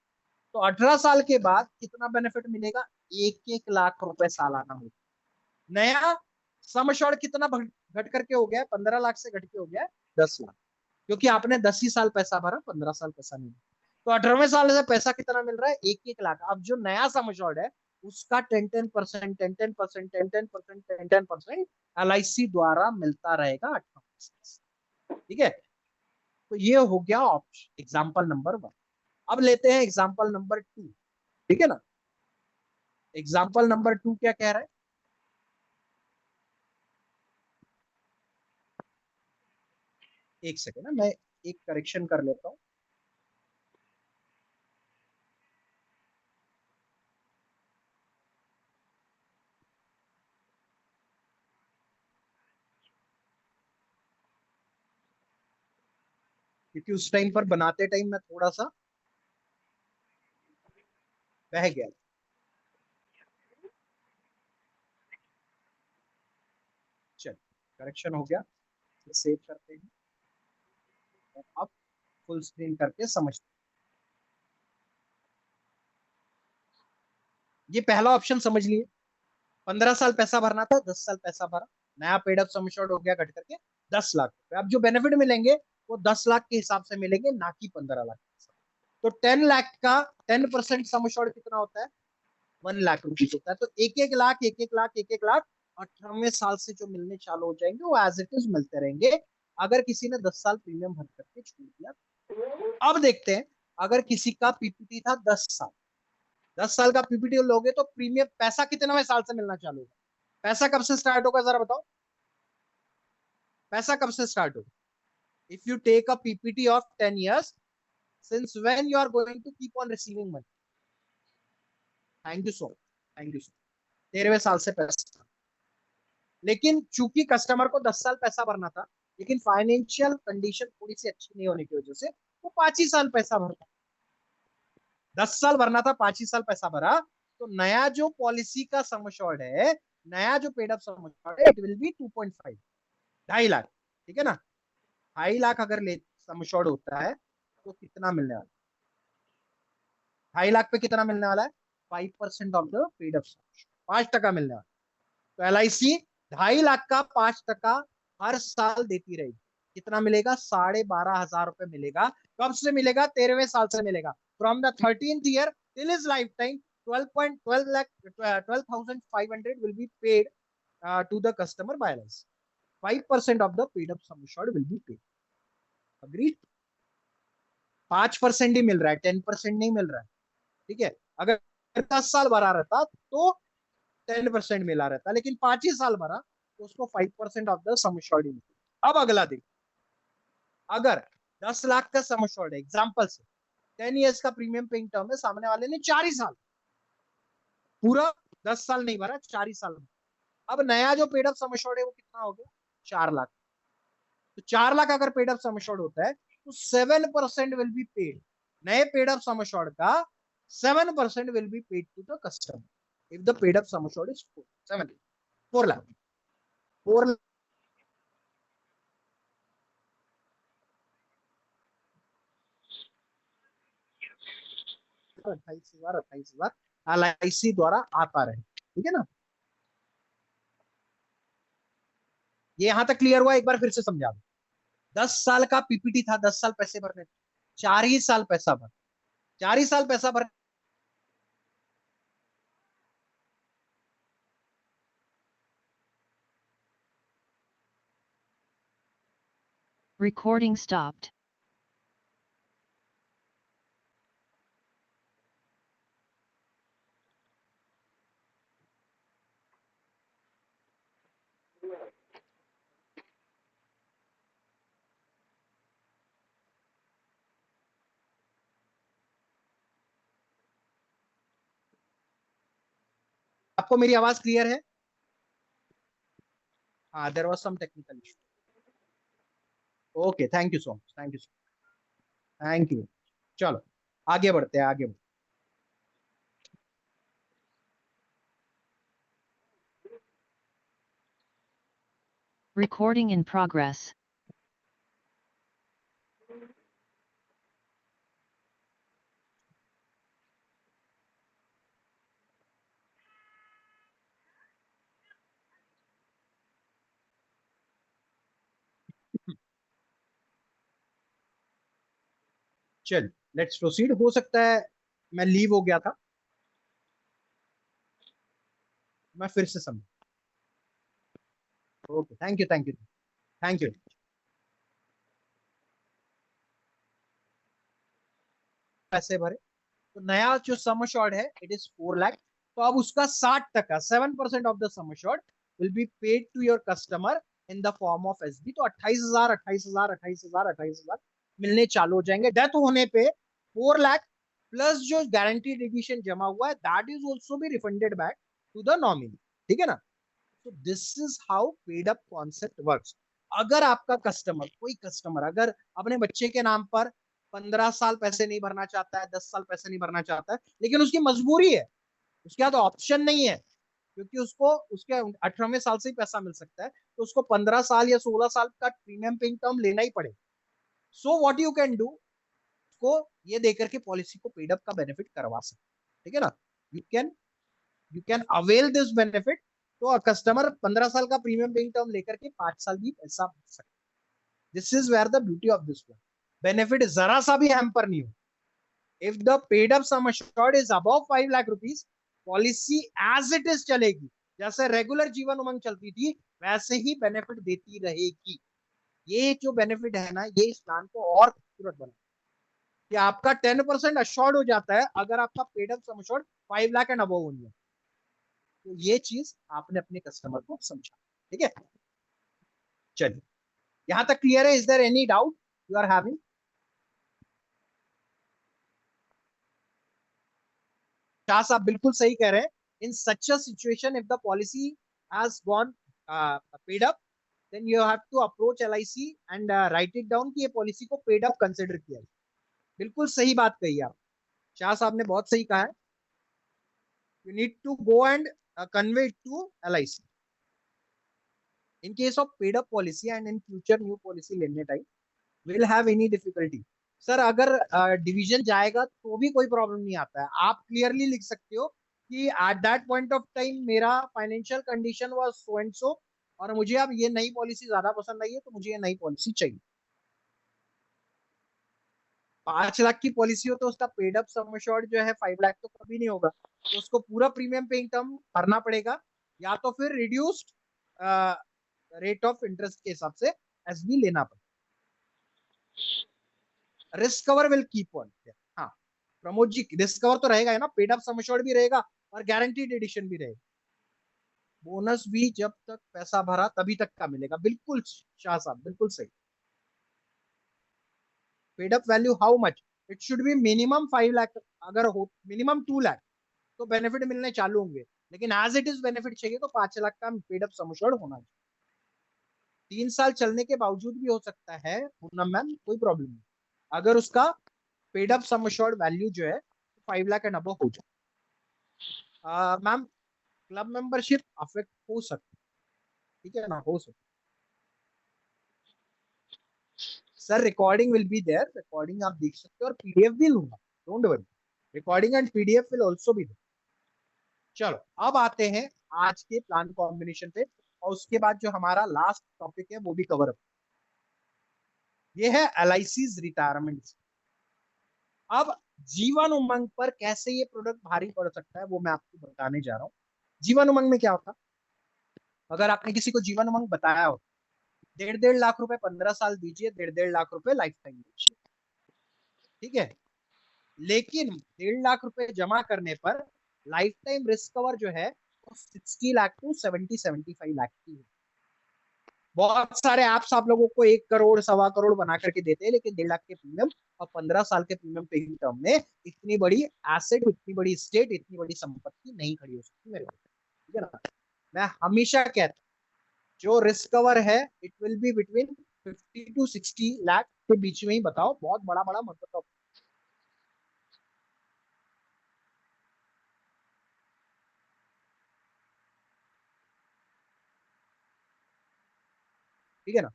तो 18 साल के बाद कितना बेनिफिट मिलेगा? 1-1 लाख रुपए सालाना होगा। नया सम एश्योर्ड कितना घट करके हो गया? 15 लाख से घट के हो गया 10 लाख, क्योंकि आपने 10 ही साल पैसा भरा, 15 साल पैसा नहीं। तो 18वें साल से पैसा कितना मिल रहा है? 1-1 लाख। अब जो नया सम एश्योर्ड है उसका 10-10%, 10-10%, 10-10%, 10-10% LIC द्वारा मिलता रहेगा 18। ठीक है, तो ये हो गया ऑप्शन एग्जाम्पल नंबर 1। अब लेते हैं एग्जाम्पल नंबर 2। ठीक है ना, एग्जाम्पल नंबर 2 क्या कह रहा है? एक सेकेंड ना, मैं एक करेक्शन कर लेता हूँ। क्योंकि उस टाइम पर बनाते टाइम मैं थोड़ा सा बह गया। चल, करेक्शन हो गया, सेव करते हैं और अब फुल स्क्रीन करके समझते हैं। ये पहला ऑप्शन समझ लिए, 15 साल पैसा भरना था, 10 साल पैसा भरा, नया पेड अप सम एश्योर्ड हो गया घट करके 10 लाख रुपए। अब जो बेनिफिट मिलेंगे वो 10 लाख के हिसाब से मिलेंगे, ना कि 15 लाख। तो 10 लाख का 10% सम एश्योर्ड कितना होता है? 1 लाख रुपीज होता है। तो 1-1 लाख, 1-1 लाख, 1-1 लाख 18वें साल से जो मिलने चालू हो जाएंगे वो एज इट इज मिलते रहेंगे, अगर किसी ने 10 साल प्रीमियम भर करके छोड़ दिया। अब देखते हैं, अगर किसी का पीपीटी था 10 साल, 10 साल का पीपीटी लोगे तो प्रीमियम पैसा कितने साल से मिलना चालू होगा? पैसा कब से स्टार्ट होगा जरा बताओ, पैसा कब से स्टार्ट होगा? If you take a PPT of 10 years, since when you are going to keep on receiving money? Thank you so much, thank you so. 13वें साल से पैसा। लेकिन चूंकि कस्टमर को 10 साल पैसा भरना था, लेकिन फाइनेंशियल कंडीशन थोड़ी सी अच्छी नहीं होने की वजह से वो 5 ही साल पैसा भरता। 10 साल भरना था, 5 ही साल पैसा भरा। तो नया जो पॉलिसी का सम एश्योर्ड है, नया जो पेड अप सम एश्योर्ड है, इट विल बी 2.5, 2.5 लाख। ठीक है ना? 2.5 लाख अगर ले सम एश्योर्ड होता है तो कितना मिलने वाला है? 2.5 लाख पे कितना मिलने वाला है? 5% of the paid up sum assured, 5% मिलने वाला है। तो LIC 2.5 लाख का 5% हर साल देती रहेगी। कितना मिलेगा? 12,500 रुपए मिलेगा। कब से मिलेगा? 13वें साल से मिलेगा। From the 13th year till his life time 12,500 will be paid to the customer by LIC. 5% of the paid up sum assured will be paid. Agreed? 5% ही मिल रहा है, 10% नहीं मिल रहा है। ठीक है? अगर 10 साल भरा रहता तो 10% मिला रहता, लेकिन 5 ही साल भरा तो उसको 5% ऑफ द सम एश्योर्ड ही मिला। अब अगला देखो, अगर 10 लाख का सम एश्योर्ड है, एग्जाम्पल से 10 years का प्रीमियम पेइंग टर्म है, सामने वाले ने 4 ही साल, पूरा 10 साल नहीं भरा, 4 ही साल भरा। अब नया जो पेड अप सम एश्योर्ड है वो कितना हो गया? 4 लाख। तो 4 लाख अगर पेड अप सम एश्योर्ड होता है तो 7% विल बी पेड। नए पेड अप सम एश्योर्ड का 7% will be paid to the customer if the paid up sum assured is 4 lakh. 4 28,000 LIC द्वारा आता रहे। ठीक है ना? ये यहां तक क्लियर हुआ? एक बार फिर से समझा दो। 10 साल का PPT था, 10 साल पैसे भरने थे, 4 ही साल पैसा भर, 4 ही साल पैसा भर। Recording stopped. आपको मेरी आवाज क्लियर है? हाँ, there was some technical issue. Okay, thank you so much, thank you, thank you. चलो आगे बढ़ते हैं, आगे बढ़ते Recording in progress. हैं। चल, लेट्स प्रोसीड। हो सकता है मैं लीव हो गया था, मैं फिर से समझ। Okay, thank you, thank you, thank you. पैसे भरे, तो नया जो सम अश्योर्ड है इट इज 4 लाख। तो अब उसका 60%, 7% of the sum assured will be paid to your customer in the form of SB। तो 28,000, 28,000, 28,000, 28,000 मिलने चालू हो जाएंगे। डेथ होने पे 4 लाख प्लस जो गारंटीड एडिशन जमा हुआ है that is also be refunded back to the nominee. ठीक है ना? तो this is how paid up concept works. अगर आपका कस्टमर, कोई कस्टमर अगर अपने बच्चे के नाम पर 15 साल पैसे नहीं भरना चाहता है, 10 साल पैसे नहीं भरना चाहता है, लेकिन उसकी मजबूरी है, उसके बाद ऑप्शन नहीं है, क्योंकि उसको उसके 18वें साल से ही पैसा मिल सकता है, तो उसको 15 साल या 16 साल का प्रीमियम पेइंग टर्म लेना ही पड़ेगा। So what you can do, उसको ये देकर के पॉलिसी को पेड अप का बेनिफिट करवा सकते। ठीक है ना? You can avail this benefit. तो कस्टमर 15 साल का प्रीमियम पेइंग टर्म लेकर के 5 साल भी पैसा भर सकते। This is where the beauty of this one. Benefit जरा सा भी हैम्पर नहीं हो। If the paid up sum assured is above 5 lakh rupees, policy as it is चलेगी, जैसे रेगुलर जीवन उमंग चलती थी वैसे ही बेनिफिट देती रहेगी। ये जो बेनिफिट है ना, ये इस प्लान को और खूबसूरत बना कि आपका 10% अश्योर्ड हो जाता है अगर आपका paid up sum assured 5 lakh and above होनी है। तो ये चीज आपने अपने कस्टमर को समझा। ठीक है? चलिए, यहां तक क्लियर है? Is there any doubt you are having? Shah साहब बिल्कुल सही कह रहे हैं In such a situation, if the policy has gone paid up, then you have to approach LIC and write it down कि ये पॉलिसी को पेड अप कंसिडर किया है। बिल्कुल सही बात कही आप, शाह साहब ने बहुत सही कहा है। You need to go and convey it to LIC. In case of paid up policy and in future new policy लेने time will have any difficulty. Sir अगर डिवीजन जाएगा तो भी कोई प्रॉब्लम नहीं आता है, आप क्लियरली लिख सकते हो कि at that point of time मेरा financial condition was so and so, और मुझे अब ये नई पॉलिसी ज्यादा पसंद आई है तो मुझे ये नई पॉलिसी चाहिए। 5 लाख की पॉलिसी हो तो उसका पेड अप सम एश्योर्ड जो है 5 लाख तो कभी नहीं होगा, तो उसको पूरा प्रीमियम पेइंग टर्म भरना पड़ेगा, या तो फिर रिड्यूस्ड रेट ऑफ इंटरेस्ट के हिसाब से एसबी लेना पड़ेगा। Risk cover will keep on. हाँ प्रमोद जी, रिस्क कवर तो रहेगा है ना, पेड अप सम एश्योर्ड भी रहेगा और गारंटीड एडिशन भी रहेगा। बोनस भी जब तक पैसा भरा तभी तक का मिलेगा, बिल्कुल शाह साहब बिल्कुल सही। Paid up value how much, it should be minimum 5 lakh, अगर हो मिनिमम 2 लाख तो बेनिफिट मिलने चालू होंगे, लेकिन एज इट इज बेनिफिट चाहिए तो 5 लाख का पेड अप सम एश्योर्ड होना चाहिए। 3 साल चलने के बावजूद भी हो सकता है पूनम मैम, कोई प्रॉब्लम नहीं, अगर उसका paid up sum assured value जो है 5 लाख एंड अबव हो जाए। मैम क्लब मेंबरशिप अफेक्ट हो सकती है, ठीक है ना, हो सकती है। Sir recording will be there, recording आप देख सकते हो और पीडीएफ भी लूंगा, don't worry, recording and PDF will also be there. चलो अब आते हैं आज के प्लान कॉम्बिनेशन पे, और उसके बाद जो हमारा लास्ट टॉपिक है वो भी कवर अप, ये है एलआईसीज रिटायरमेंट। अब जीवन उमंग पर कैसे ये प्रोडक्ट भारी पड़ सकता है वो मैं आपको बताने जा रहा हूँ। जीवन उमंग में क्या होता, अगर आपने किसी को जीवन उमंग बताया हो, 1.5 लाख रुपए 15 साल दीजिए, 1.5 लाख रुपए लाइफ टाइम दीजिए, ठीक है, लेकिन 1.5 लाख रुपए जमा करने पर लाइफ टाइम रिस्क कवर जो है वो 60 लाख टू 75 लाख की है। बहुत सारे ऐप्स आप लोगों को 1 करोड़ 1.25 करोड़ बना करके देते हैं, लेकिन 1.5 लाख के प्रीमियम और 15 साल के प्रीमियम पेइंग टर्म में इतनी बड़ी एसेट, इतनी बड़ी स्टेट, इतनी बड़ी संपत्ति नहीं खड़ी हो सकती मेरे, ठीक है ना। मैं हमेशा कहता हूँ जो रिस्क कवर है it will be between 50 to 60 lakh के बीच में ही बताओ, बहुत बड़ा बड़ा मत बताओ, ठीक है ना।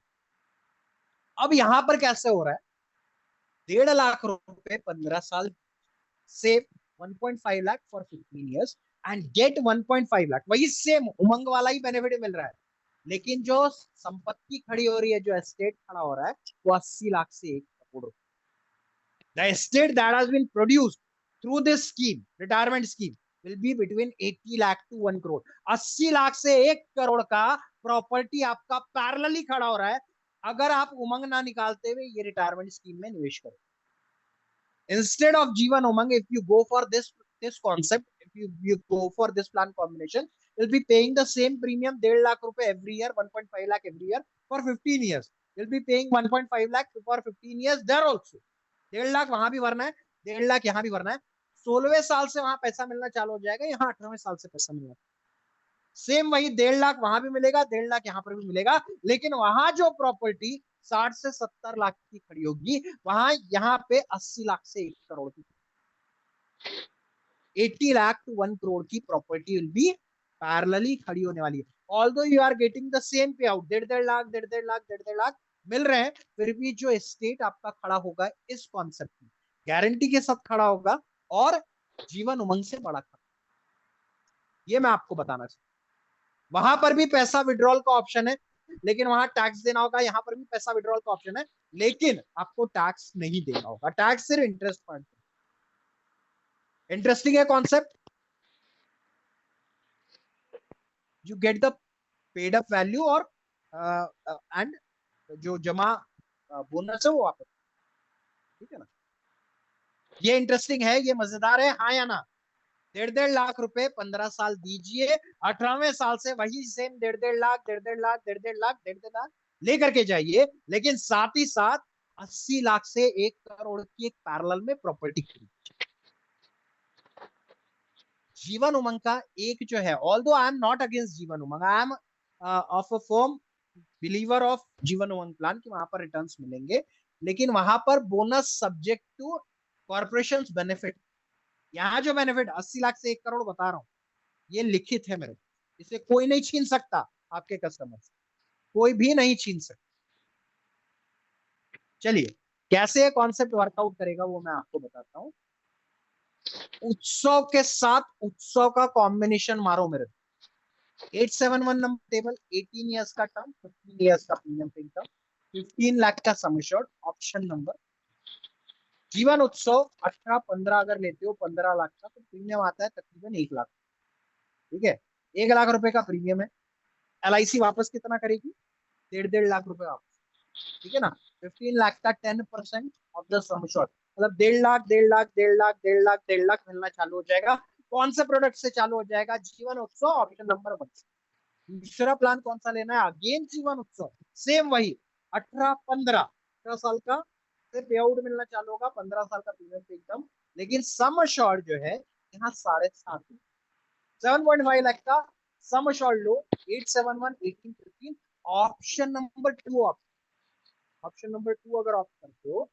अब यहां पर कैसे हो रहा है, 1.5 लाख रुपए 15 साल, save 1.5 lakh for 15 years and get 1.5 lakh, वही सेम उमंग वाला ही बेनिफिट मिल रहा है, लेकिन जो संपत्ति खड़ी हो रही है, जो एस्टेट खड़ा हो रहा है वो 80 लाख से 1 crore. The estate that has been produced through this scheme, retirement scheme, will be between 80 lakh to 1 crore. 80 lakh से 1 करोड़ का प्रॉपर्टी आपका पैरेलली खड़ा हो रहा है, अगर आप उमंग ना निकालते हुए ये रिटायरमेंट स्कीम में निवेश करें। Instead of Jivan Umang, if you go for this concept, if you go for this plan combination, you'll be paying the same premium 1.5 lakh रुपए every year, 1.5 lakh every year for 15 years. You'll be paying 1.5 lakh for 15 years there also. 1.5 lakh वहां भी भरना है, 1.5 लाख यहाँ भी भरना है। 16वें साल से वहां पैसा मिलना चालू हो जाएगा, यहाँ 18वें साल से पैसा मिलना, सेम वही 1.5 लाख वहां भी मिलेगा, 1.5 लाख यहाँ पर भी मिलेगा, लेकिन वहां जो प्रॉपर्टी 60 से 70 लाख की खड़ी होगी, वहां यहाँ पे 80 लाख से 1 करोड़ की, 80 लाख टू 1 करोड़ की प्रॉपर्टी विल बी पैरेलली खड़ी होने वाली है। Although you are getting the same pay out, 1.5 lakh 1.5 lakh 1.5 lakh मिल रहे हैं, फिर भी जो एस्टेट आपका खड़ा होगा इस कॉन्सेप्ट में गारंटी के साथ खड़ा होगा और जीवन उमंग से बड़ा खड़ा, ये मैं आपको बताना चाहता हूं। वहां पर भी पैसा विड्रॉल का ऑप्शन है, लेकिन वहां टैक्स देना होगा, यहाँ पर भी पैसा विड्रॉल का ऑप्शन है, लेकिन आपको टैक्स नहीं देना होगा, टैक्स सिर्फ इंटरेस्ट पर। इंटरेस्टिंग है concept, you get the paid up value और एंड जो जमा बोनस है वो वापस, ठीक है ना। ये इंटरेस्टिंग है, ये मजेदार है, हाँ या ना। 1.5 लाख रुपए 15 साल दीजिए, 18वें साल से वही सेम 1.5 लाख 1.5 लाख 1.5 लाख 1.5 लाख लेकर के जाइए, लेकिन साथ ही साथ 80 लाख से 1 करोड़ की एक पैरेलल में प्रॉपर्टी खरीदी। जीवन उमंग का एक जो है, although I am not against Jeevan Umang, I am of a firm believer of Jeevan Umang plan कि वहां पर रिटर्न्स मिलेंगे, लेकिन वहां पर bonus subject to corporation benefit. यहाँ जो बेनिफिट 80 लाख से 1 करोड़ बता रहा हूँ, ये लिखित है मेरे, इसे कोई नहीं छीन सकता, आपके कस्टमर से कोई भी नहीं छीन सकता। चलिए, कैसे ये कॉन्सेप्ट वर्कआउट करेगा वो मैं आपको बताता हूँ। उत्सव के साथ उत्सव का कॉम्बिनेशन मारो मेरे, 871 नंबर टेबल, 18 ईयर्स का टर्म, 15 ईयर्स का प्रीमियम पे टर्म, 15 लाख का सम एश्योर्ड, ऑप्शन नंबर जीवन उत्सव 18-15 अगर लेते हो 15 लाख का, तो प्रीमियम आता है तकरीबन 1 लाख। ठीक है, 1 लाख रुपए का प्रीमियम है। LIC वापस कितना करेगी? 1.5 लाख रुपए वापस। ठीक है ना, 15 लाख का 10% ऑफ द सम एश्योर्ड, मतलब 1.5 लाख, 1.5 लाख, 1.5 लाख, 1.5 लाख, 1.5 लाख मिलना चालू हो जाएगा। कौन से प्रोडक्ट से चालू हो जाएगा? जीवन उत्सव, ऑप्शन नंबर 1। दूसरा प्लान कौन सा लेना है? अगेन जीवन उत्सव, सेम वही 18-15 साल का से पे आउट मिलना चालू होगा, 15 साल का प्रीमियम पे एकदम, लेकिन सम अश्योर्ड जो है यहाँ 7.5 7.5 लाख का सम अश्योर्ड लो, 871 1815, ऑप्शन नंबर 2। ऑप्शन नंबर 2 अगर ऑप्ट करते हो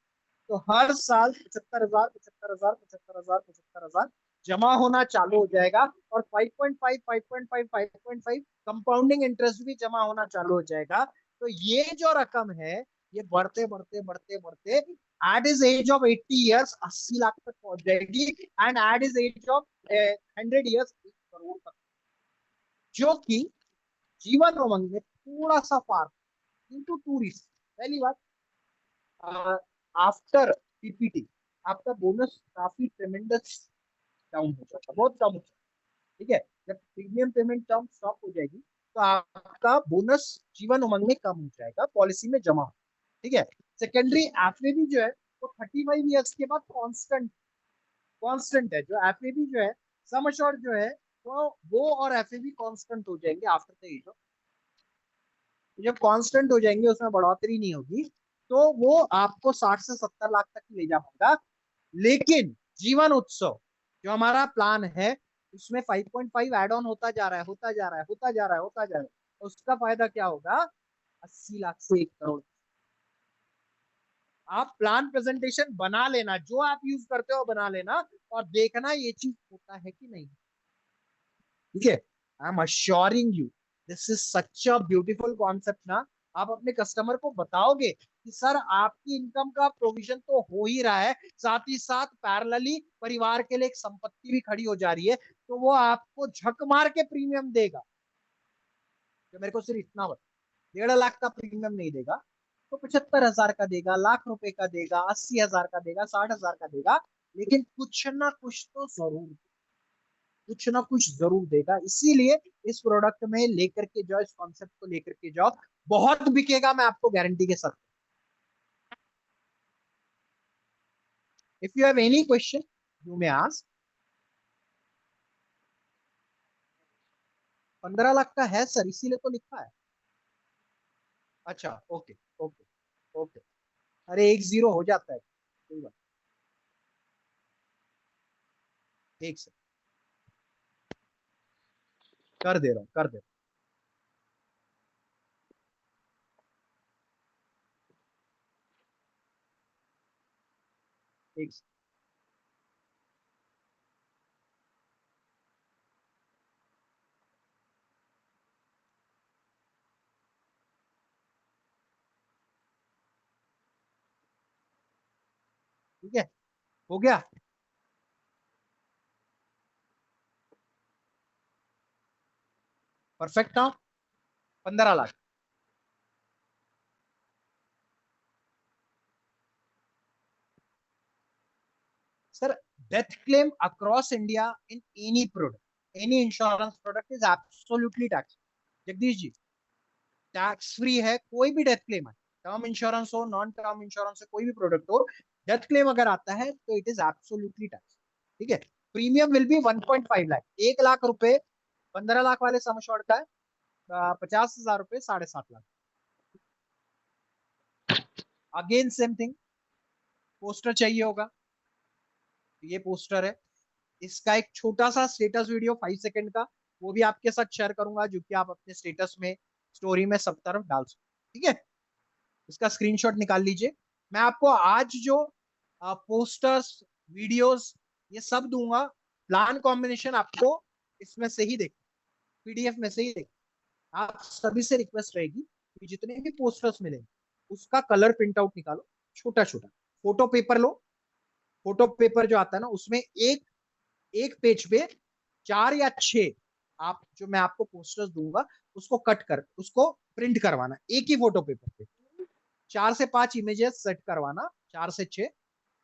तो हर साल 75,000 75,000 75,000 75,000 जमा होना चालू हो जाएगा, और 5.5 5.5 5.5 कंपाउंडिंग इंटरेस्ट भी जमा होना चालू हो जाएगा। तो ये जो रकम है, ये बढ़ते बढ़ते बढ़ते बढ़ते at is age of 80 years 80 lakh तक पहुंच जाएगी, and at is age of 100 years 1 crore तक, जो कि जीवन उमंग में थोड़ा सा फार इंटू टूरिस्ट। पहली बात, आफ्टर PPT आपका बोनस काफी ट्रेमेंडस डाउन हो जाता है, बहुत कम हो जाता है। ठीक है, जब प्रीमियम पेमेंट टर्म स्टॉप हो जाएगी तो आपका बोनस जीवन उमंग में कम हो जाएगा, पॉलिसी में जमा। ठीक है, सेकेंडरी एफएबी जो है वो 35 ईयर्स के बाद कांस्टेंट कांस्टेंट है। जो एफएबी जो है, सम अश्योर्ड जो है, वो और एफएबी कांस्टेंट हो जाएंगे आफ्टर द एज। जब कांस्टेंट हो जाएंगे, उसमें बढ़ोतरी नहीं होगी, तो वो आपको 60 से 70 लाख तक ले जा पाएगा। लेकिन जीवन उत्सव जो हमारा प्लान है, उसमें 5.5 एड ऑन होता जा रहा है, होता जा रहा है, होता जा रहा है, होता जा रहा है। उसका फायदा क्या होगा? 80 लाख से 1 करोड़। आप प्लान प्रेजेंटेशन बना लेना, जो आप यूज करते हो बना लेना, और देखना ये चीज होता है कि नहीं। ठीक है, I M assuring you, this is such a beautiful concept ना। आप अपने कस्टमर को बताओगे कि सर आपकी इनकम का प्रोविजन तो हो ही रहा है, साथ ही साथ पैरेलली परिवार के लिए एक संपत्ति भी खड़ी हो जा रही है, तो वो आपको झक मार के प्रीमियम देगा। जो मेरे को सिर्फ इतना बता, 1.5 लाख का प्रीमियम नहीं देगा, तो 75,000 का देगा, लाख रुपए का देगा, 80,000 का देगा, 60,000 का देगा, लेकिन कुछ ना कुछ तो जरूर, कुछ ना कुछ जरूर देगा। इसीलिए इस प्रोडक्ट में लेकर के जाओ, इस कॉन्सेप्ट को लेकर के जाओ, बहुत बिकेगा, मैं आपको गारंटी के साथ। If you have any question you may ask. 15 lakh का है सर, इसीलिए तो लिखा है। अच्छा, ओके ओके ओके। अरे 1 0 हो जाता है, कोई बात। एक से कर दे रहा हूँ, कर दे रहा हूँ, एक से। ठीक है, हो गया। परफेक्ट ना? 15 lakh. Sir, death claim across India in any product, any insurance product is absolutely tax. Jagdish ji, tax free है, कोई भी डेथ क्लेम है, टर्म इंश्योरेंस हो, नॉन टर्म इंश्योरेंस हो, कोई भी प्रोडक्ट हो, डेथ क्लेम अगर आता है तो इट इज एब्सोल्युटली टैक्स। ठीक है, premium will be 1.5 lakh, 1 lakh रुपए 15 लाख वाले सम एश्योर्ड का है, 50,000 रुपए 7.5 lakh. Again same thing, poster चाहिए होगा, ये पोस्टर है, इसका एक छोटा सा स्टेटस वीडियो 5 सेकंड का, वो भी आपके साथ शेयर करूंगा, जो कि आप अपने स्टेटस में, स्टोरी में सब तरफ डाल सकते, ठीक है। इसका स्क्रीनशॉट निकाल लीजिए। मैं आपको आज जो पोस्टर्स, वीडियोस, ये सब दूंगा, प्लान कॉम्बिनेशन आपको इसमें से ही देख, पीडीएफ में से ही देख। आप सभी से रिक्वेस्ट रहेगी कि जितने भी पोस्टर्स मिलेंगे उसका कलर प्रिंट आउट निकालो, छोटा छोटा फोटो पेपर लो। फोटो पेपर जो आता है ना, उसमें एक एक पेज पे 4 या 6 आप, जो मैं आपको पोस्टर्स दूंगा उसको कट कर, उसको प्रिंट करवाना एक ही फोटो पेपर पे। 4 से 5 इमेजेस सेट करवाना, 4 से 6,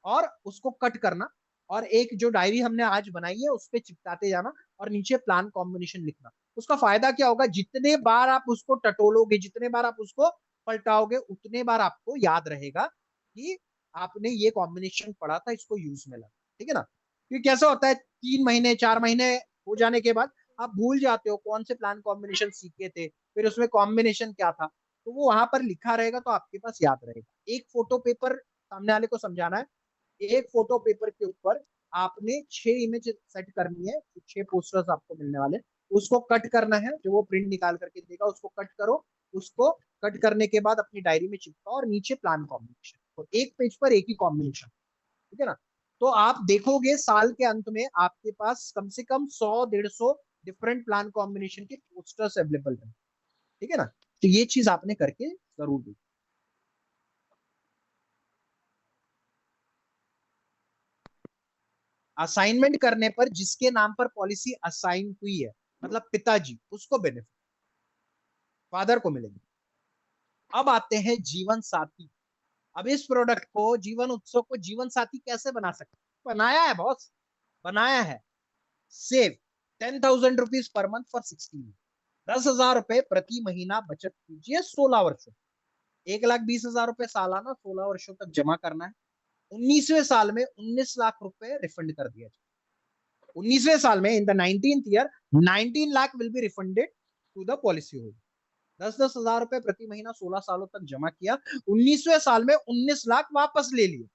और उसको कट करना, और एक जो डायरी हमने आज बनाई है उस पर चिपकाते जाना, और नीचे प्लान कॉम्बिनेशन लिखना। उसका फायदा क्या होगा, जितने बार आप उसको टटोलोगे, जितने बार आप उसको पलटाओगे, उतने बार आपको याद रहेगा कि आपने ये कॉम्बिनेशन पढ़ा था, इसको यूज में लगा, ठीक है ना। क्योंकि कैसा होता है, 3 महीने 4 महीने हो जाने के बाद आप भूल जाते हो कौन से प्लान कॉम्बिनेशन सीखे थे, फिर उसमें कॉम्बिनेशन क्या था। तो वो वहां पर लिखा रहेगा तो आपके पास याद रहेगा। एक फोटो पेपर सामने वाले को समझाना है, एक फोटो पेपर के ऊपर आपने 6 इमेज सेट करनी है, 6 पोस्टर्स आपको मिलने वाले, उसको कट करना है, जो वो प्रिंट निकाल करके देगा उसको कट करो। उसको कट करने के बाद अपनी डायरी में चिपकाओ, और नीचे प्लान कॉम्बिनेशन, तो एक पेज पर एक ही कॉम्बिनेशन, ठीक है ना। तो आप देखोगे साल के अंत में आपके पास कम से कम 100-150 डिफरेंट प्लान कॉम्बिनेशन के पोस्टर्स अवेलेबल है, ठीक है ना। तो ये चीज आपने करके जरूर दी। असाइनमेंट करने पर जिसके नाम पर पॉलिसी असाइन हुई है, मतलब पिताजी, उसको बेनिफिट, फादर को मिलेंगे। अब आते हैं जीवन साथी। अब इस प्रोडक्ट को, जीवन उत्सव को जीवन साथी कैसे बना सकते हैं? बनाया है बॉस, बनाया है। Save 10,000 rupees per month for 16, 10,000 रुपए प्रति महीना बचत कीजिए 16 वर्षों, 1,20,000 रुपए सालाना 16 वर्षों तक जमा करना है। 19वें साल में 19 लाख रुपए रिफंड कर दिया जाए। 19वें साल में in the 19th year 19 lakh will be refunded to the policy holder. 10,000 रुपए प्रति महीना 16 सालों तक जमा किया, 19वें साल में 19 लाख वापस ले लिए,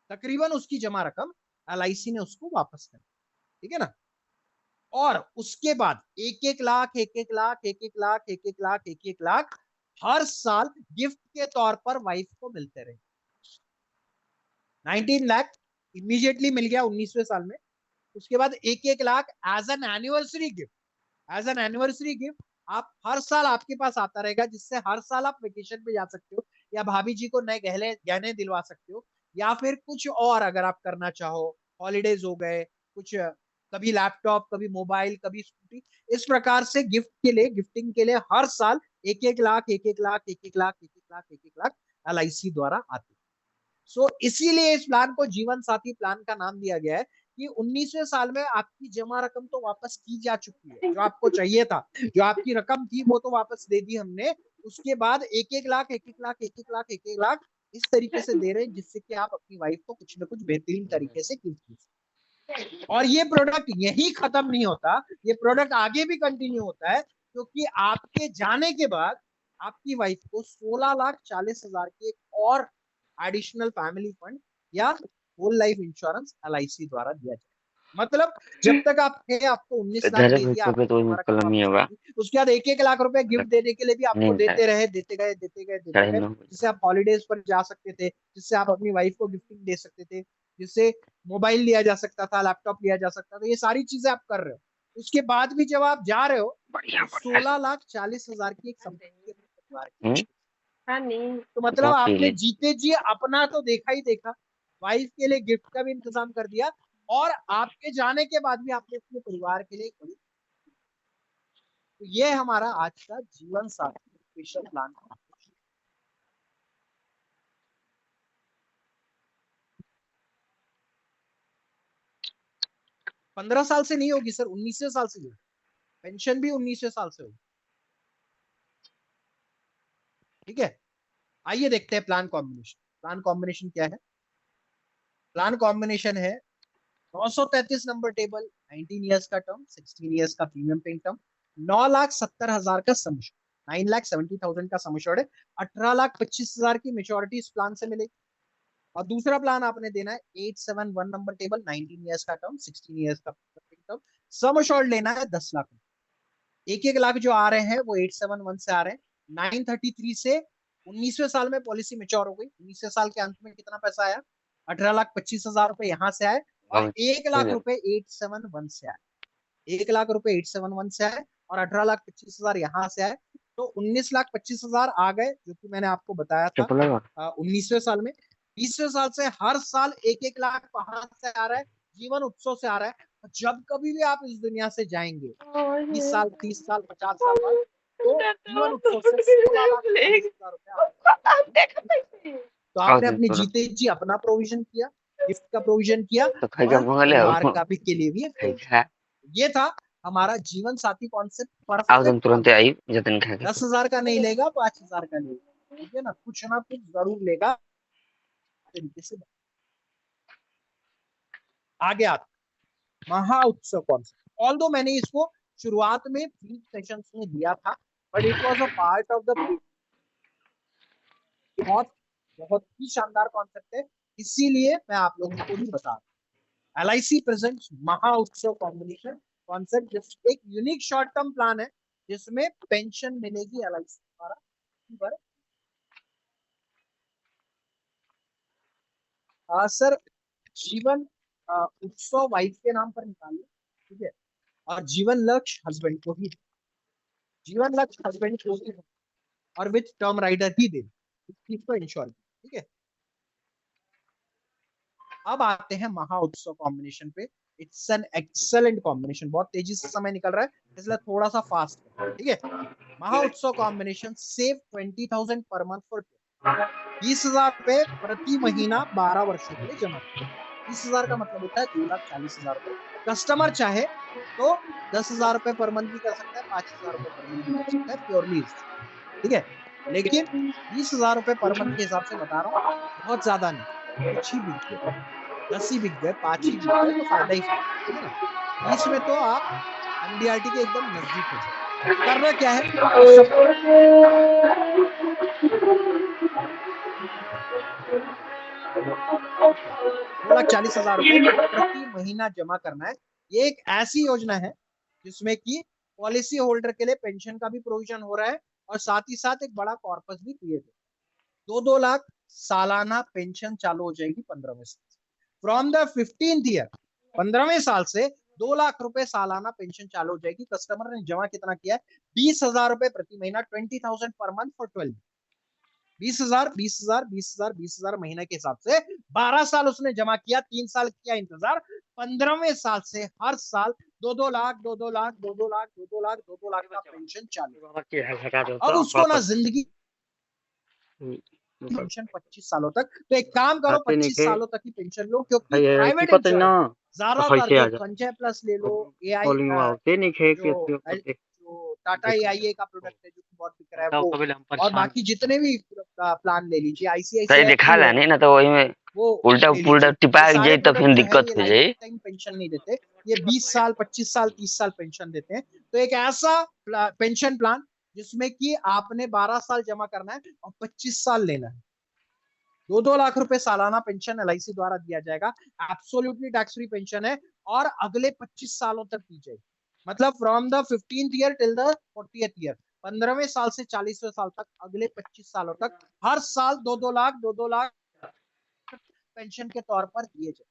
तकरीबन उसकी जमा रकम एलआईसी ने उसको वापस कर, ठीक है ना। और उसके बाद 1-1 लाख, 1-1 लाख, 1-1 लाख, 1-1 लाख, 1-1 लाख हर साल गिफ्ट के तौर पर वाइफ को मिलते रहे। 19 लाख इमीडिएटली मिल गया 19वें साल में। उसके बाद 1-1 lakh as an anniversary gift, as an anniversary gift आप हर साल आपके पास आता रहेगा, जिससे हर साल आप वेकेशन पे जा सकते हो, या भाभी जी को नए गहले गहने दिलवा सकते हो, या फिर कुछ और अगर आप करना चाहो, हॉलीडेज हो गए कुछ, कभी लैपटॉप, कभी मोबाइल, कभी स्कूटी, इस प्रकार से गिफ्ट के लिए, गिफ्टिंग के लिए हर साल 1-1 लाख, 1-1 लाख, 1-1 लाख, 1-1 लाख, 1-1 लाख एलआईसी द्वारा आती है। सो इसीलिए इस प्लान को जीवन साथी प्लान का नाम दिया गया है, कि 19वें साल में आपकी जमा रकम तो वापस की जा चुकी है, जो आपको चाहिए था, जो आपकी रकम थी वो तो वापस दे दी हमने। उसके बाद 1-1 लाख, 1-1 लाख, 1-1 लाख, 1-1 लाख इस तरीके से दे रहे हैं, जिससे कि आप अपनी वाइफ को कुछ ना कुछ बेहतरीन तरीके से गिफ्ट दे सकते। और ये प्रोडक्ट यही खत्म नहीं होता, ये प्रोडक्ट आगे भी कंटिन्यू होता है, क्योंकि आपके जाने के बाद आपकी वाइफ को 16,40,000 की एक और एडिशनल फैमिली फंड या होल लाइफ इंश्योरेंस एलआईसी द्वारा दिया जाए। मतलब जब तक आप थे आपको 19 लाख इधर दे दिया, पे आपकी तो जमा रकम कलम ही वापस कर होगा। दी, उसके बाद 1-1 लाख रुपए गिफ्ट देने के लिए भी आपको नहीं देते रहे, देते गए, देते गए, देते गए, 9:30 जिससे आप हॉलीडेज पर जा सकते थे, जिससे आप अपनी वाइफ को गिफ्टिंग दे सकते थे, जिससे मोबाइल लिया जा सकता था, लैपटॉप लिया जा सकता था, ये सारी चीजें आप कर रहे हो। उसके बाद भी जब आप जा रहे हो, बढ़िया तो बढ़िया। 16,40,000 की एक संपत्ति परिवार हम्म, की। तो मतलब बहुत पी आपने ले। जीते जी अपना तो देखा ही देखा, वाइफ के लिए गिफ्ट का भी इंतजाम कर दिया, और आपके जाने के बाद भी आपने अपने परिवार के लिए बड़ी। तो ये हमारा आज का जीवन साथी स्पेशल प्लान। 15 साल से नहीं होगी सर, 19वें साल से होगी, पेंशन भी 19वें साल से होगी, ठीक है। आइए देखते हैं प्लान कॉम्बिनेशन। प्लान कॉम्बिनेशन क्या है? प्लान कॉम्बिनेशन है 933 नंबर टेबल, 19 ईयर्स का टर्म, 16 ईयर्स का प्रीमियम पेइंग टर्म, 9,70,000 का सम, 9,70,000 का सम एश्योर्ड है, 18,25,000 की मेच्योरिटी इस प्लान से मिलेगी। और दूसरा प्लान आपने देना है 871 नंबर टेबल, 19 ईयर्स का टर्म, 16 ईयर्स का टर्म। सम अश्योर्ड लेना है 10 लाख। एक एक लाख जो आ रहे हैं वो 871 से आ रहे हैं। 933 से 19वें साल में पॉलिसी मेच्योर हो गई। 19वें साल के अंत में कितना पैसा आया? 18,25,000 रुपए यहाँ से आए और अब 1 लाख रुपए 871 से आए। 1 लाख रुपए 871 से आए और 18,25,000 यहाँ से आए। तो 19,25,000 आ गए, जो कि मैंने आपको बताया था ट्रिपल है। 19वें साल में। 20वें साल से हर साल 1-1 लाख कहाँ से आ रहा है? जीवन उत्सव से आ रहा है। जब कभी भी आप इस दुनिया से जाएंगे 20 साल, 30 साल, 50 साल बाद, तो जीवन उत्सव से 16,40,000 रुपए। तो और आपने अपने जीते जी अपना प्रोविजन किया, गिफ्ट का प्रोविजन किया तो खाई का और मंगल है परिवार वो का भी के लिए भी एक खाई provision। का ये था हमारा जीवन साथी कॉन्सेप्ट, आओ तुम परफेक्ट तुरंत कॉन्सेप्ट। आई जतन खा के 10,000 का नहीं लेगा, 5,000 का लेगा, ठीक है ना कुछ जरूर लेगा तरीके से। आगे आता महा उत्सव कॉन्सेप्ट। ऑल दो मैंने इसको शुरुआत में 3 सेशंस में दिया था, but it was a part of the बहुत बहुत ही शानदार कॉन्सेप्ट है, इसीलिए मैं आप लोगों को भी बता रहा हूँ। LIC प्रेजेंट्स महा उत्सव कॉम्बिनेशन कॉन्सेप्ट, जिस एक यूनिक शॉर्ट टर्म प्लान है जिसमें पेंशन मिलेगी LIC द्वारा। सर, जीवन उत्सव वाइफ के नाम पर निकालिए, ठीक है, और जीवन लक्ष्य हस्बैंड को ही, जीवन लक्ष्य हस्बैंड को ही और विथ टर्म राइडर ही दे इस चीज को इंश्योर, ठीक है। अब आते हैं महा उत्सव कॉम्बिनेशन पे। इट्स एन एक्सेलेंट कॉम्बिनेशन, बहुत तेजी से समय निकल रहा है इसलिए थोड़ा सा फास्ट है, ठीक है। महा उत्सव combination save 20,000 per month for 20,000 रुपए प्रति महीना 12 वर्षों के लिए जमा। 20,000 का मतलब होता है 2,40,000 रुपए। कस्टमर चाहे तो 10,000 रुपए पर मंथ भी कर सकता है, 5,000 रुपए पर मंथ भी कर सकता है, प्योरली, ठीक है। लेकिन 20,000 रुपए पर मंथ के हिसाब से बता रहा हूँ, बहुत ज्यादा नहीं, कुछ ही बिक गए, 10 ही बिक गए, 5 ही बिक गए तो फायदा ही फायदा, ठीक है ना। 20 में तो आप MDRT के एकदम नजदीक हो जाए। करना क्या है कि सब 2,40,000 रुपए प्रति महीना जमा करना है। ये एक ऐसी योजना है जिसमें कि पॉलिसी होल्डर के लिए पेंशन का भी प्रोविजन हो रहा है और साथ ही साथ एक बड़ा कॉर्पस भी क्रिएट हो। 2-2 लाख सालाना पेंशन चालू हो जाएगी 15वें साल फ्रॉम द 15th ईयर। 15वें साल से 2 लाख रुपए सालाना पेंशन चालू हो जाएगी। कस्टमर ने जमा कितना किया है? 20,000 रुपए प्रति महीना, 20,000 पर मंथ फॉर 12। 20,000, 20,000, 20,000, 20,000 महीने के हिसाब से 12 साल उसने जमा किया, 3 साल किया इंतजार। 15वें साल से हर साल 2-2 लाख, 2-2 लाख, 2-2 लाख, 2-2 लाख, 2-2 लाख का पेंशन चालू। अब उसको ना जिंदगी पेंशन 25 सालों तक। तो एक काम करो, खाते नहीं 25 खे सालों तक की पेंशन लो, क्योंकि खाई है की प्राइवेट पता इंश्योरेंस ना ज्यादातर कैसे जो आ जा संजय प्लस ले लो, एआई कॉलिंग आते नहीं खे जो के पते जो टाटा देखा AIA का प्रोडक्ट है जो कि बहुत बिक रहा है, बताओ वो कभी हम और परेशान बाकी जितने भी प्लान ले लीजिए, सही ICICI दिखा प्रू ला है नहीं ना तो वही में वो उल्टा ले पुल्टा लीजिए। टिपा ये सारे जाए तो प्रोडक्ट फिर जो है दिक्कत ये हो लाइफ जाए टाइम पेंशन नहीं देते, ये 20 साल, 25 साल, 30 साल पेंशन देते हैं। तो एक ऐसा पेंशन प्लान जिसमें कि आपने 12 साल जमा करना है और 25 साल लेना है। 2-2 लाख रुपए सालाना पेंशन LIC द्वारा दिया जाएगा। एब्सोल्युटली टैक्स फ्री पेंशन है और अगले 25 सालों तक दी जाएगी। मतलब from the 15th year till the 40th year, 15वें साल से 40वें साल तक, अगले 25 सालों तक हर साल 2-2 लाख, 2-2 लाख पेंशन के तौर पर दिए जाए।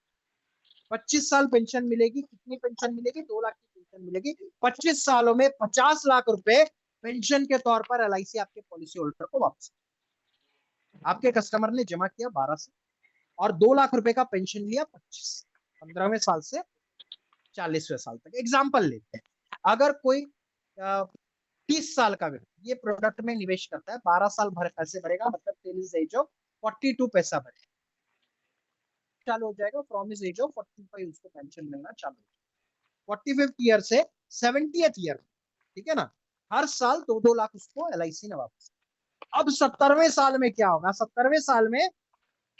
25 साल पेंशन मिलेगी, कितनी पेंशन मिलेगी? 2 लाख की पेंशन मिलेगी। 25 सालों में 50 लाख रुपए पेंशन के तौर पर LIC आपके पॉलिसी होल्डर को वापस। आपके कस्टमर ने जमा किया 12 से और 2 लाख रुपए का पेंशन लिया 15वें साल से 40वें साल तक। एग्जाम्पल लेते हैं, अगर कोई 30 साल का व्यक्ति ये प्रोडक्ट में निवेश करता है, 12 साल भर पैसे भरेगा, मतलब टिल हिज एज ऑफ 42 पैसा भरेगा, चालू हो जाएगा। फ्रॉम हिज एज ऑफ 45 उसको पेंशन मिलना चालू हो जाएगा। 45th ईयर से 70th ईयर, ठीक है ना, हर साल 2-2 लाख उसको LIC ने वापस। अब 70वें साल में क्या होगा? 70वें साल में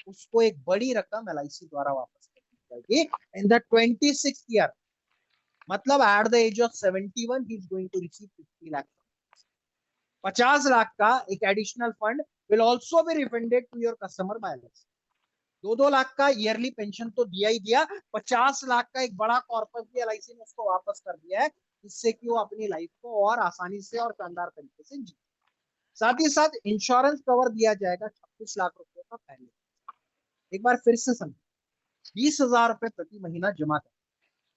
उसको एक बड़ी रकम LIC द्वारा वापस जाएगी इन द 26th ईयर। मतलब at the age of 71 he is going to receive 50 lakh. 50 lakh का एक additional fund will also be refunded to your customer by LIC। 2-2 lakh का ईयरली पेंशन तो दिया ही दिया, 50 लाख का एक बड़ा कॉर्पस भी एलआईसी ने उसको वापस कर दिया है, जिससे कि वो अपनी लाइफ को और आसानी से और शानदार तरीके से जी। साथ ही साथ इंश्योरेंस कवर दिया जाएगा 26 लाख रुपए का पहले। एक बार फिर से समझ, 20,000 रुपए प्रति महीना जमा कर,